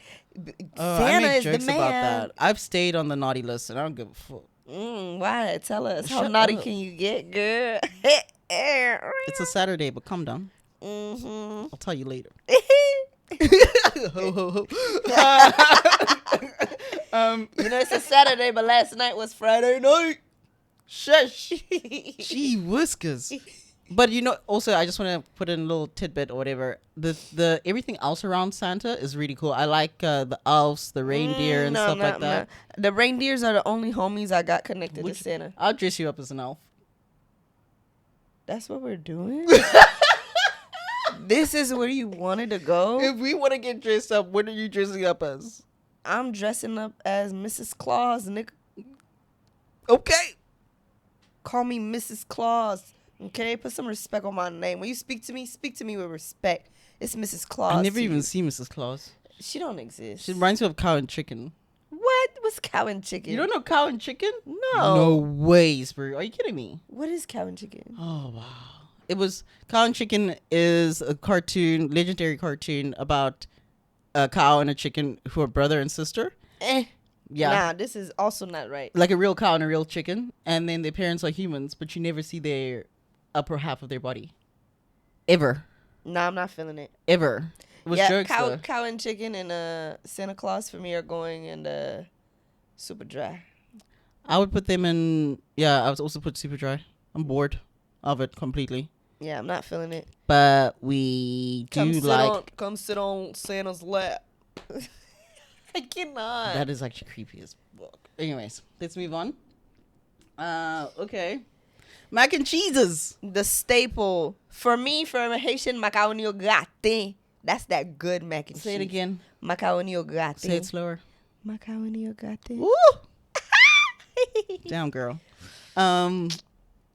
Santa is the man. About that. I've stayed on the naughty list, and I don't give a fuck. Why? Tell us. How Shut naughty up. can you get, girl? It's a Saturday, but calm down. Mm-hmm. I'll tell you later. Ho, ho, ho. It's a Saturday, but last night was Friday night. Shush. Gee whiskers. But also I just want to put in a little tidbit or whatever. The everything else around Santa is really cool. I like the elves, the reindeer, and stuff like that. The reindeers are the only homies I got connected to Santa. I'll dress you up as an elf. That's what we're doing? This is where you wanted to go? If we want to get dressed up, what are you dressing up as? I'm dressing up as Mrs. Claus, nigga. Okay. Call me Mrs. Claus. Okay? Put some respect on my name. When you speak to me with respect. It's Mrs. Claus. I never even see Mrs. Claus. She don't exist. She reminds me of Cow and Chicken. What? What's Cow and Chicken? You don't know Cow and Chicken? No. No way, Spirit. Are you kidding me? What is Cow and Chicken? Oh, wow. It was Cow and Chicken is a cartoon, legendary cartoon about a cow and a chicken who are brother and sister. Yeah. Nah, this is also not right. Like a real cow and a real chicken, and then their parents are humans, but you never see their upper half of their body. Ever. Nah, I'm not feeling it. Ever. It was jokes, though. Cow and Chicken and Santa Claus for me are going in Super Dry. I would put them in. Yeah, I would also put Super Dry. I'm bored of it completely. Yeah, I'm not feeling it. But we do come sit on Santa's lap. I cannot. That is actually creepy as fuck. Anyways, let's move on. Okay. Mac and cheeses. The staple for me, for a Haitian, macaroni au gratin. That's that good mac and cheese. Say it again. Macaroni au gratin. Say it slower. Macaroni au gratin. Woo! Down, girl.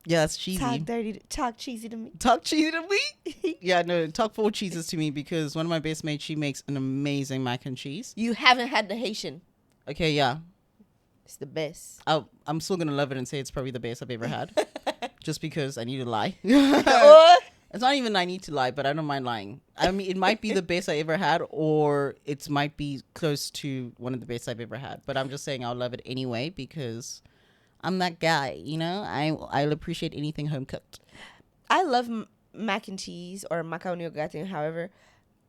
Yeah, it's cheesy. Talk cheesy to me. Talk cheesy to me? Yeah, no, talk full cheeses to me because one of my best mates, she makes an amazing mac and cheese. You haven't had the Haitian. Okay, yeah. It's the best. I'm still going to love it and say it's probably the best I've ever had. Just because I need to lie. It's not even I need to lie, but I don't mind lying. I mean, it might be the best I ever had, or it might be close to one of the best I've ever had. But I'm just saying I'll love it anyway because I'm that guy, you know? I'll appreciate anything home cooked. I love mac and cheese or macaroni au gratin, however.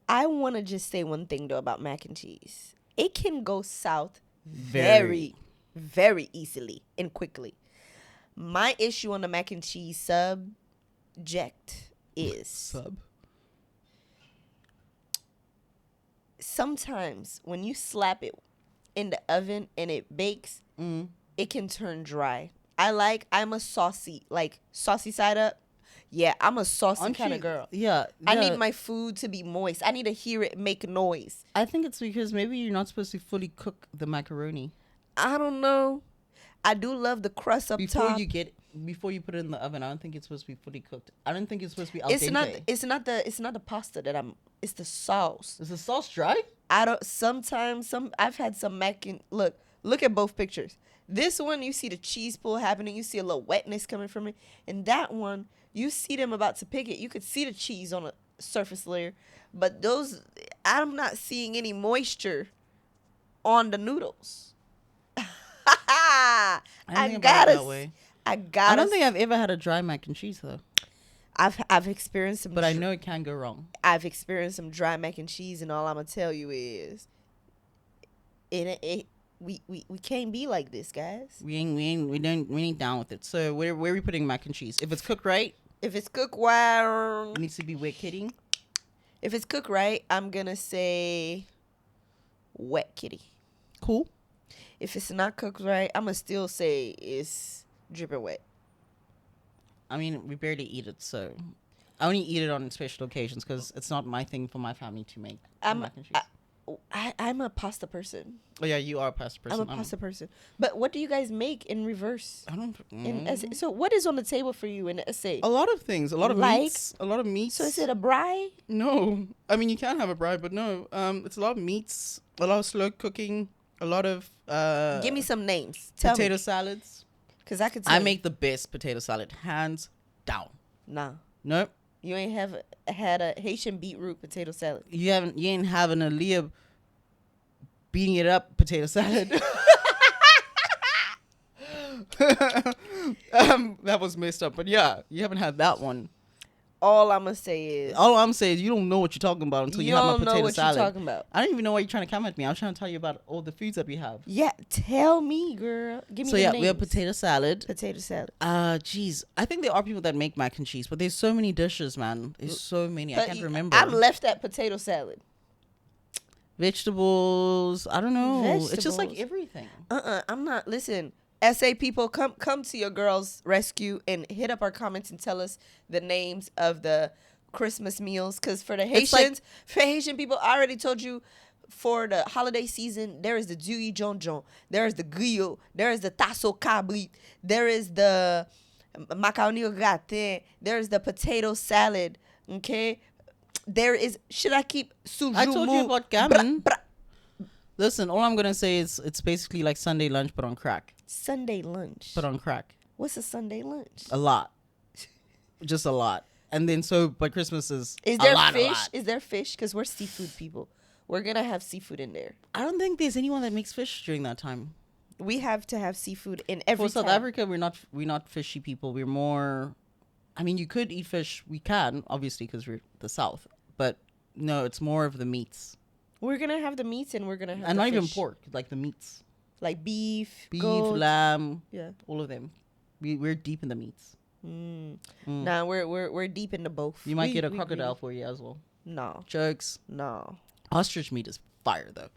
I want to just say one thing, though, about mac and cheese. It can go south very, very easily and quickly. My issue on the mac and cheese subject is sometimes when you slap it in the oven and it bakes, it can turn dry. I'm a saucy side up. Yeah, I'm a saucy kind of girl. Yeah. I need my food to be moist. I need to hear it make noise. I think it's because maybe you're not supposed to fully cook the macaroni. I don't know. I do love the crust up top. Before you put it in the oven, I don't think it's supposed to be fully cooked. I don't think it's supposed to be al dente. It's not the pasta that it's the sauce. Is the sauce dry? I've had some mac and look at both pictures. This one, you see the cheese pull happening. You see a little wetness coming from it. And that one, you see them about to pick it. You could see the cheese on a surface layer. But I'm not seeing any moisture on the noodles. I don't think I've ever had a dry mac and cheese though. I've experienced some, but I know it can go wrong. I've experienced some dry mac and cheese, and all I'm gonna tell you is, we can't be like this, guys. We ain't down with it. So where are we putting mac and cheese? If it's cooked right, well, it needs to be wet kitty. If it's cooked right, I'm gonna say wet kitty. Cool. If it's not cooked right, I'm gonna still say it's dripping wet. I mean, we barely eat it, so I only eat it on special occasions because it's not my thing for my family to make mac and cheese. I'm a pasta person. Oh yeah, you are a pasta person. I'm a pasta person. But what do you guys make in reverse? I don't. So what is on the table for you in the essay? A lot of things. A lot of meats. A lot of meats. So is it a braai? No, I mean you can have a braai, but no. It's a lot of meats. A lot of slow cooking. A lot of. Give me some names. Potato salads. Cause I make the best potato salad, hands down. Nah. Nope. You ain't had a Haitian beetroot potato salad. You ain't having a Leah beating it up potato salad. That was messed up, but yeah, you haven't had that one. All I'm saying is you don't know what you're talking about until you have my potato salad. You don't know what you're talking about. I don't even know why you're trying to come at me. I was trying to tell you about all the foods that we have. Yeah, tell me, girl. Give me the names. We have potato salad. Potato salad. Geez. I think there are people that make mac and cheese, but there's so many dishes, man. There's so many. I can't remember. I'm left at potato salad. Vegetables. I don't know. It's just like everything. I'm not. Listen. SA people, come to your girls' rescue and hit up our comments and tell us the names of the Christmas meals. Because for the Haitians, for Haitian people, I already told you for the holiday season, there is the Dewey John John, there is the griot, there is the tasso cabrit, there is the macaroni au gratin, there is the potato salad. Okay, there is. Should I keep sujumu? I told you about gammon. Listen, all I'm gonna say is it's basically like Sunday lunch but on crack. Sunday lunch. But on crack. What's a Sunday lunch? A lot. Just a lot. And then but Christmas is there a lot. fish? Is there fish? Because we're seafood people. We're gonna have seafood in there. I don't think there's anyone that makes fish during that time. We have to have seafood in every. For South Africa, we're not fishy people. We're more. I mean, you could eat fish. We can, obviously, because we're the South. But no, it's more of the meats. We're gonna have the meats, and we're gonna have and the not fish. even pork, like the meats, like beef, goat. lamb, yeah, all of them. We're deep in the meats. Nah, we're deep into both. You might get a crocodile for you as well. No Jokes. No. Ostrich meat is fire though.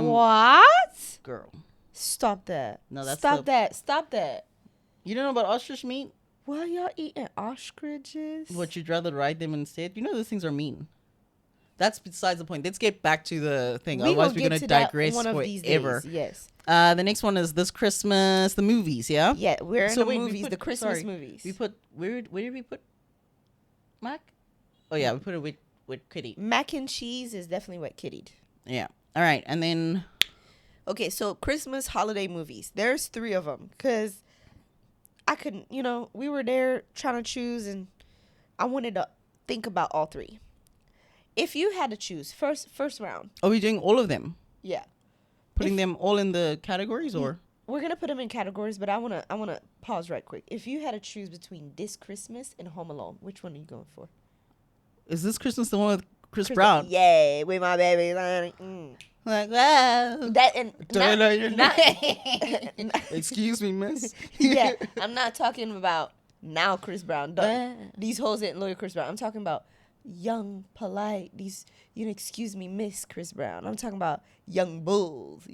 What? Girl. Stop that. No, that's Stop that. You don't know about ostrich meat? Why y'all eating ostriches? What, you'd rather ride them instead? You know those things are mean. That's besides the point. Let's get back to the thing. Otherwise, we're going to digress forever. Yes. The next one is this Christmas, the movies, yeah? Yeah, we're in the movies, the Christmas movies. We put, where did we put Mac? Oh, yeah, we put it with Kitty. Mac and cheese is definitely what kittied. Yeah. All right, and then... Okay, so Christmas holiday movies. There's 3 of them, because I couldn't, we were there trying to choose, and I wanted to think about all 3. If you had to choose, first round. Are we doing all of them? Yeah. Putting them all in the categories, or? We're going to put them in categories, but I want to pause right quick. If you had to choose between This Christmas and Home Alone, which one are you going for? Is This Christmas the one with Chris Brown? Yay, with my baby. Like, wow. That and excuse me, miss. Yeah, I'm not talking about now Chris Brown. These hoes ain't loyal Chris Brown. I'm talking about young, polite, these, excuse me, Miss Chris Brown. I'm talking about young bulls,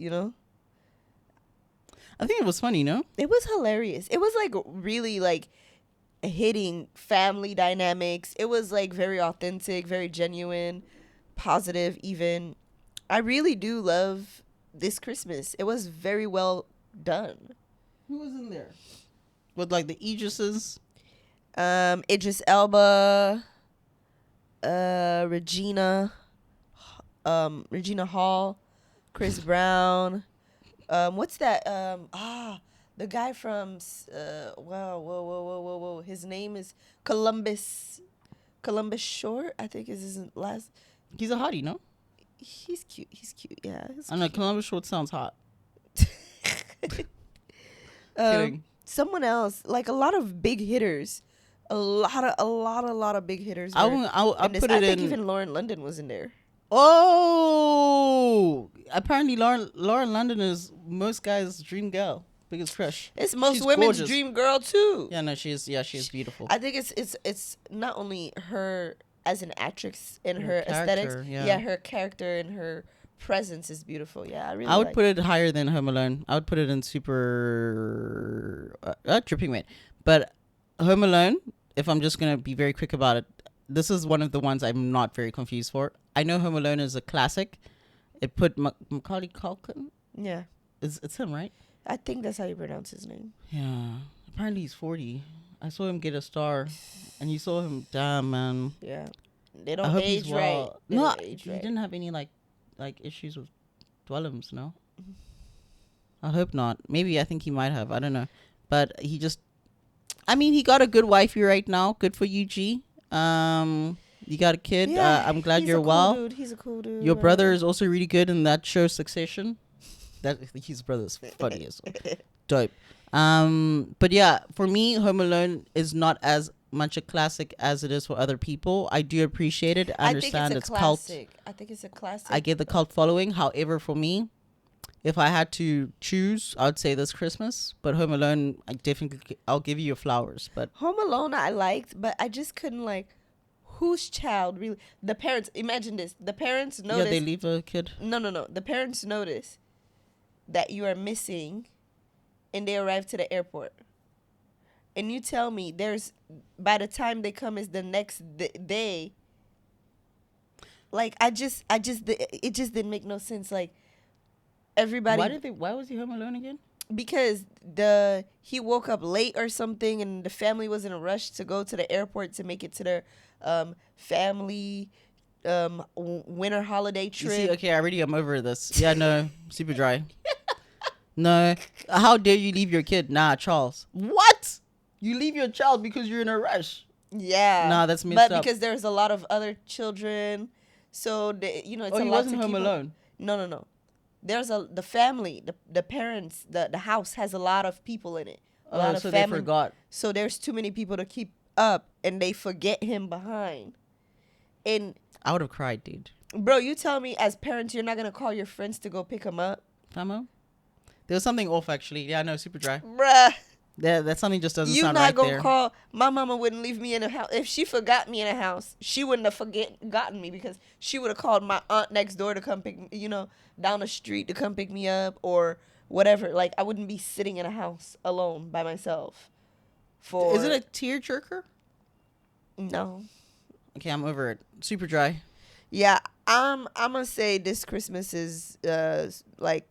I think it was funny, no? It was hilarious. It was like really like hitting family dynamics. It was like very authentic, very genuine, positive even. I really do love This Christmas. It was very well done. Who was in there? With like the Idrises? Idris Elba, Regina Hall, Chris Brown. What's that? The guy from whoa. His name is Columbus Short, I think is his last. He's a hottie, no? He's cute. Yeah. I know Columbus Short sounds hot. Someone else, like a lot of big hitters. A lot of big hitters. I put it in. I think even Lauren London was in there. Oh, apparently Lauren London is most guys' dream girl, biggest crush. It's most women's dream girl too. Yeah, no, she is beautiful. I think it's not only her as an actress and her aesthetics. Yeah, her character and her presence is beautiful. Yeah, I would put it higher than Home Alone. I would put it in super Dripping Wet, but Home Alone. If I'm just gonna be very quick about it, this is one of the ones I'm not very confused for. I know Home Alone is a classic. It put Macaulay Culkin. Yeah, it's him, right? I think that's how you pronounce his name. Yeah, apparently he's 40. I saw him get a star, and you saw him. Damn, man. Yeah, they don't age right. No, he didn't have any like issues with dwellings, no. I hope not. Maybe I think he might have. I don't know, but he just. I mean, he got a good wifey right now. Good for you, G. You got a kid. Yeah, I'm glad you're well. Dude. He's a cool dude. Your brother is also really good in that show Succession. His brother's funny as well. Dope. But yeah, for me, Home Alone is not as much a classic as it is for other people. I do appreciate it. I understand it's cult. I think it's a classic. I get the cult following. However, for me, if I had to choose, I would say This Christmas. But Home Alone, I'll give you your flowers. But Home Alone I liked, but I just couldn't like. Whose child really? The parents. Imagine this. The parents notice. Yeah, they leave a kid. No. The parents notice that you are missing, and they arrive to the airport. And you tell me by the time they come is the next day. Like it just didn't make no sense. Like everybody. Why was he home alone again? Because he woke up late or something, and the family was in a rush to go to the airport to make it to their family winter holiday trip. You see, okay, I'm over this. Yeah, no, super dry. No, how dare you leave your kid? Nah, Charles. What? You leave your child because you're in a rush? Yeah. Nah, that's messed But up. because there's a lot of other children, so it's He a lot wasn't to home keep up. alone. No. There's the family, the parents, the house has a lot of people in it. A lot of So family. they forgot. So there's too many people to keep up, and they forget him behind. And I would have cried, dude. bro, you tell me as parents you're not gonna call your friends to go pick him up, Famo? There was something off, actually. Yeah, no, super dry. bruh. That something just doesn't You sound not right gonna there. call. My mama wouldn't leave me in a house. If she forgot me in a house, she wouldn't have forgotten me, because she would have called my aunt next door to come pick me, down the street to come pick me up or whatever. Like, I wouldn't be sitting in a house alone by myself. Is it a tearjerker? No. Okay, I'm over it. Super dry. Yeah, I'm gonna say this Christmas is like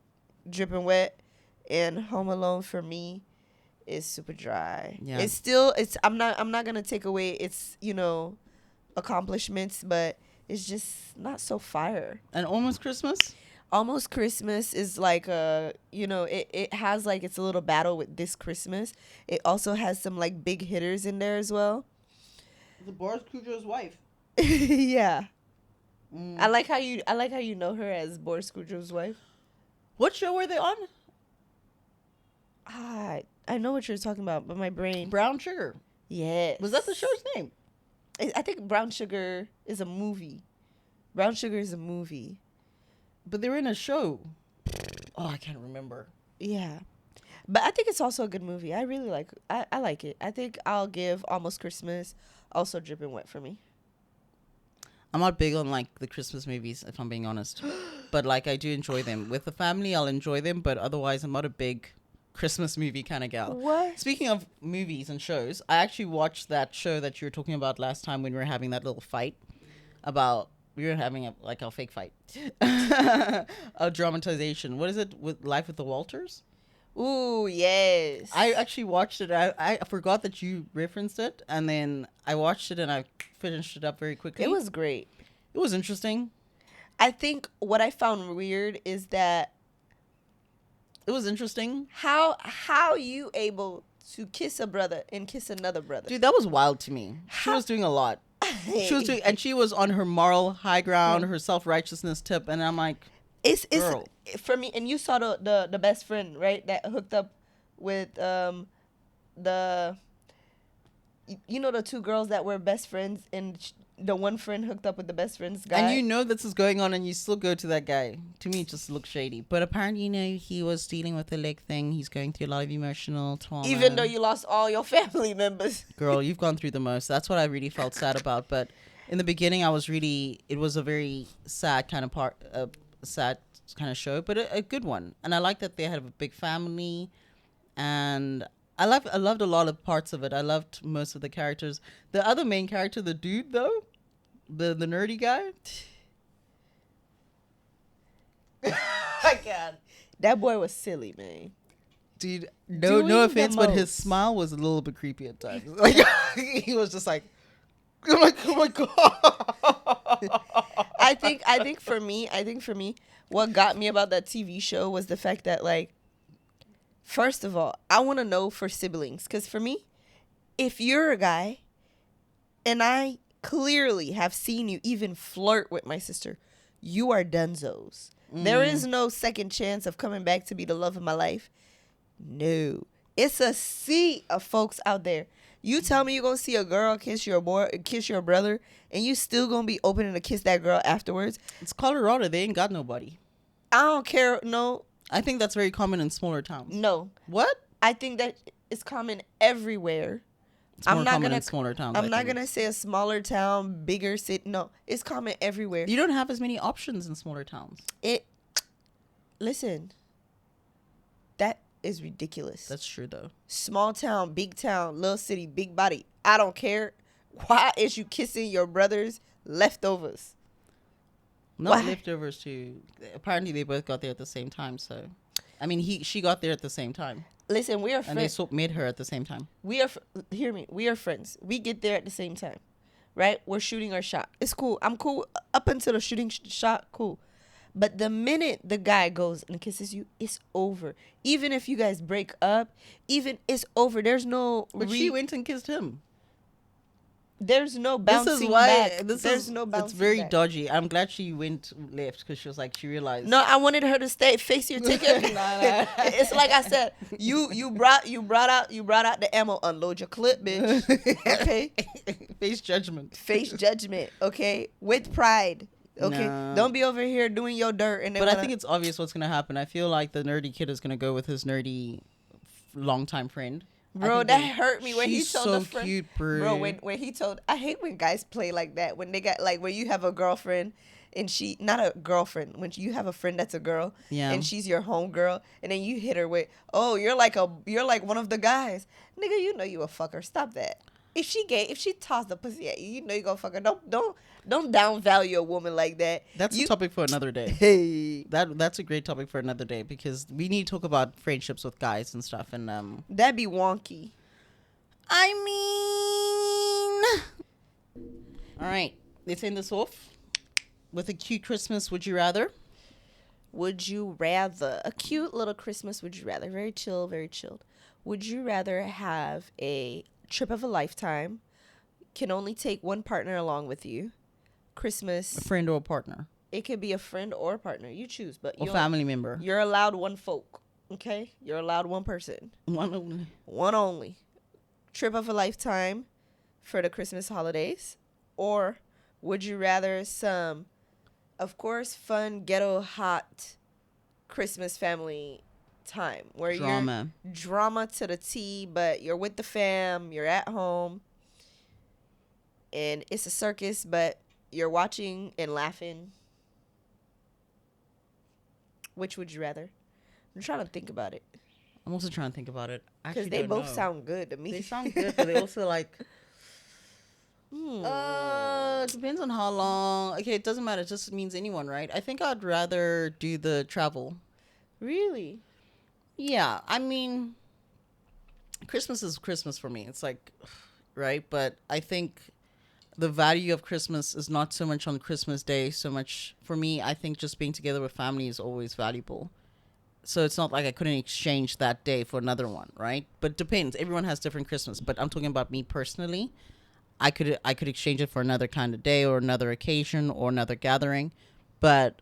dripping wet, and Home Alone for me is super dry. Yeah. It's I'm not gonna take away its accomplishments, but it's just not so fire. And Almost Christmas? Almost Christmas is like it has like its a little battle with This Christmas. It also has some like big hitters in there as well. The Boris Cujo's wife. Yeah. I like how you know her as Boris Cujo's wife. What show were they on? I know what you're talking about, but my brain. Brown Sugar. Yes. Was that the show's name? I think Brown Sugar is a movie. Brown Sugar is a movie. But they were in a show. Oh, I can't remember. Yeah. But I think it's also a good movie. I really like I like it. I think I'll give Almost Christmas also dripping wet for me. I'm not big on like the Christmas movies, if I'm being honest. But like I do enjoy them. With the family, I'll enjoy them, but otherwise I'm not a big Christmas movie kind of gal. What? Speaking of movies and shows, I actually watched that show that you were talking about last time when we were having that little fight about we were having a fake fight. A dramatization. What is it with Life with the Walters? Ooh, yes. I actually watched it. I forgot that you referenced it, and then I watched it and I finished it up very quickly. It was great. It was interesting. I think what I found weird is that It was interesting. how you able to kiss a brother and kiss another brother? Dude, that was wild to me. She was doing a lot. She was on her moral high ground, her self-righteousness tip, and I'm like, It's girl. for me. And you saw the best friend, right, that hooked up with the the two girls that were best friends, and the one friend hooked up with the best friend's guy. And you know this is going on, and you still go to that guy. To me, it just looks shady. But apparently, he was dealing with the leg thing. He's going through a lot of emotional trauma. Even though you lost all your family members. Girl, you've gone through the most. That's what I really felt sad about. But in the beginning, it was a very sad kind of sad kind of show, but a good one. And I like that they had a big family, and I loved a lot of parts of it. I loved most of the characters. The other main character, the dude though, the nerdy guy. I can't. That boy was silly, man. Dude, Doing no the offense, but his most. smile was a little bit creepy at times. Like he was just like, I'm like, oh my god. I think for me, what got me about that TV show was the fact that, like, first of all, I want to know for siblings, because for me, if you're a guy and I clearly have seen you even flirt with my sister, you are dunzos. There is no second chance of coming back to be the love of my life. No. It's a sea of folks out there. You tell me you're going to see a girl kiss your brother, and you still going to be opening to kiss that girl afterwards. It's Colorado. They ain't got nobody. I don't care. No. I think that's very common in smaller towns. No. What? I think that it's common everywhere. It's more common in smaller towns. I'm not going to say a smaller town, bigger city. No. It's common everywhere. You don't have as many options in smaller towns. Listen. That is ridiculous. That's true, though. Small town, big town, little city, big body. I don't care. Why is you kissing your brother's leftovers? Not Why? leftovers too. Apparently, they both got there at the same time. So, I mean, she got there at the same time, Listen, we are and they friends. made her at the same time. Hear me. We are friends. We get there at the same time, right? We're shooting our shot. It's cool. I'm cool up until the shooting shot. Cool. But the minute the guy goes and kisses you, it's over. Even if you guys break up, it's over. There's no. But she went and kissed him. There's no This bouncing is why back. this There's is no bouncing it's very back. dodgy. I'm glad she went left because she was like she realized. No, I wanted her to stay. Fix your ticket. Nah. It's like I said. You brought out the ammo. Unload your clip, bitch. Okay. Face judgment. Face judgment. Okay, with pride. Okay, Nah. don't be over here doing your dirt. And then But I think it's obvious what's gonna happen. I feel like the nerdy kid is gonna go with his nerdy longtime friend. bro, that hurt me when he She's told so the friend. cute, bro. Bro, when he told, I hate when guys play like that. When they got like when you have a girlfriend and she not a girlfriend, when you have a friend that's a girl, Yeah. and she's your home girl, and then you hit her with, oh, you're like one of the guys, nigga. You know you a fucker. Stop that. If she tossed the pussy at you, you know you gonna fuck her. Don't downvalue a woman like that. That's a topic for another day. Hey, That's a great topic for another day because we need to talk about friendships with guys and stuff. And that'd be wonky. I mean, all right, let's end this off with a cute Christmas. Would you rather? Would you rather a cute little Christmas? Would you rather very chill, very chilled? Would you rather have a trip of a lifetime? Can only take one partner along with you. Christmas. A friend or a partner? It could be a friend or a partner. You choose, but Or family member? You're allowed one folk. Okay, you're allowed one person. One only. One only. Trip of a lifetime for the Christmas holidays, or would you rather some, of course, fun ghetto hot Christmas family time where Drama. you're drama to the T, but you're with the fam, you're at home, and it's a circus, but you're watching and laughing. Which would you rather? I'm trying to think about it I'm also trying to think about it. because they both sound good to me. They sound good, but they also like. It depends on how long. Okay, it doesn't matter. It just means anyone, right? I think I'd rather do the travel. Really? Yeah, I mean, Christmas is Christmas for me. It's like, right? But I think the value of Christmas is not so much on Christmas Day, so much for me. I think just being together with family is always valuable. So it's not like I couldn't exchange that day for another one, right? But it depends. Everyone has different Christmas. But I'm talking about me personally. I could exchange it for another kind of day or another occasion or another gathering. But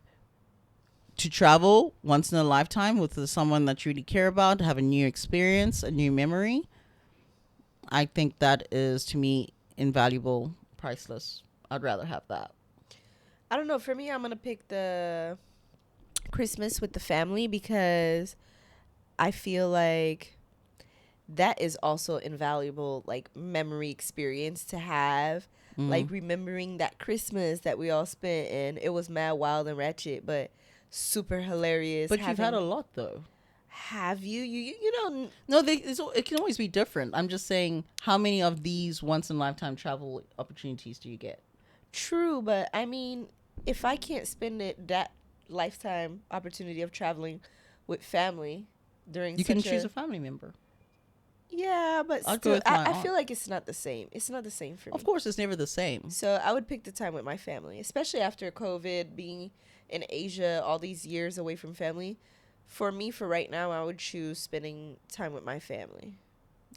to travel once in a lifetime with someone that you really care about, to have a new experience, a new memory, I think that is, to me, invaluable, priceless. I'd rather have that. I don't know. For me, I'm going to pick the Christmas with the family because I feel like that is also invaluable, like, memory experience to have. Like, remembering that Christmas that we all spent, and it was mad, wild, and ratchet, but super hilarious. But you've had a lot, though. Have you? You don't. No, it can always be different. I'm just saying, how many of these once-in-a-lifetime travel opportunities do you get? True, but I mean, if I can't spend that lifetime opportunity of traveling with family during You can choose a family member. Yeah, but I'll go still, with my I aunt. feel like it's not the same. It's not the same for me. Of course, it's never the same. So I would pick the time with my family, especially after COVID, being in Asia all these years away from family. For me, for right now, I would choose spending time with my family.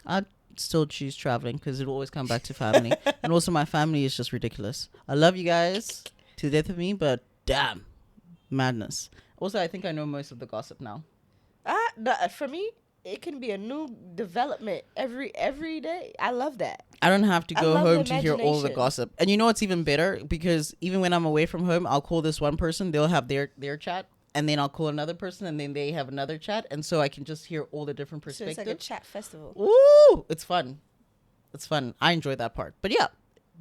I'd still choose traveling because it'll always come back to family. And also, my family is just ridiculous. I love you guys to death of me, but damn, madness. Also, I think I know most of the gossip now. For me, it can be a new development every day. I love that. I don't have to I go love home the to hear all the imagination. gossip. And you know what's even better? Because even when I'm away from home, I'll call this one person. They'll have their chat. And then I'll call another person. And then they have another chat. And so I can just hear all the different So perspectives. it's like a chat festival. Ooh, it's fun. It's fun. I enjoy that part. But yeah,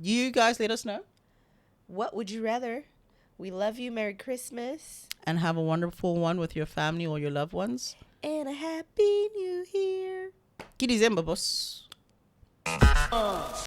you guys let us know. What would you rather? We love you. Merry Christmas. And have a wonderful one with your family or your loved ones. And a happy new year. Que DEZEMBA, boss.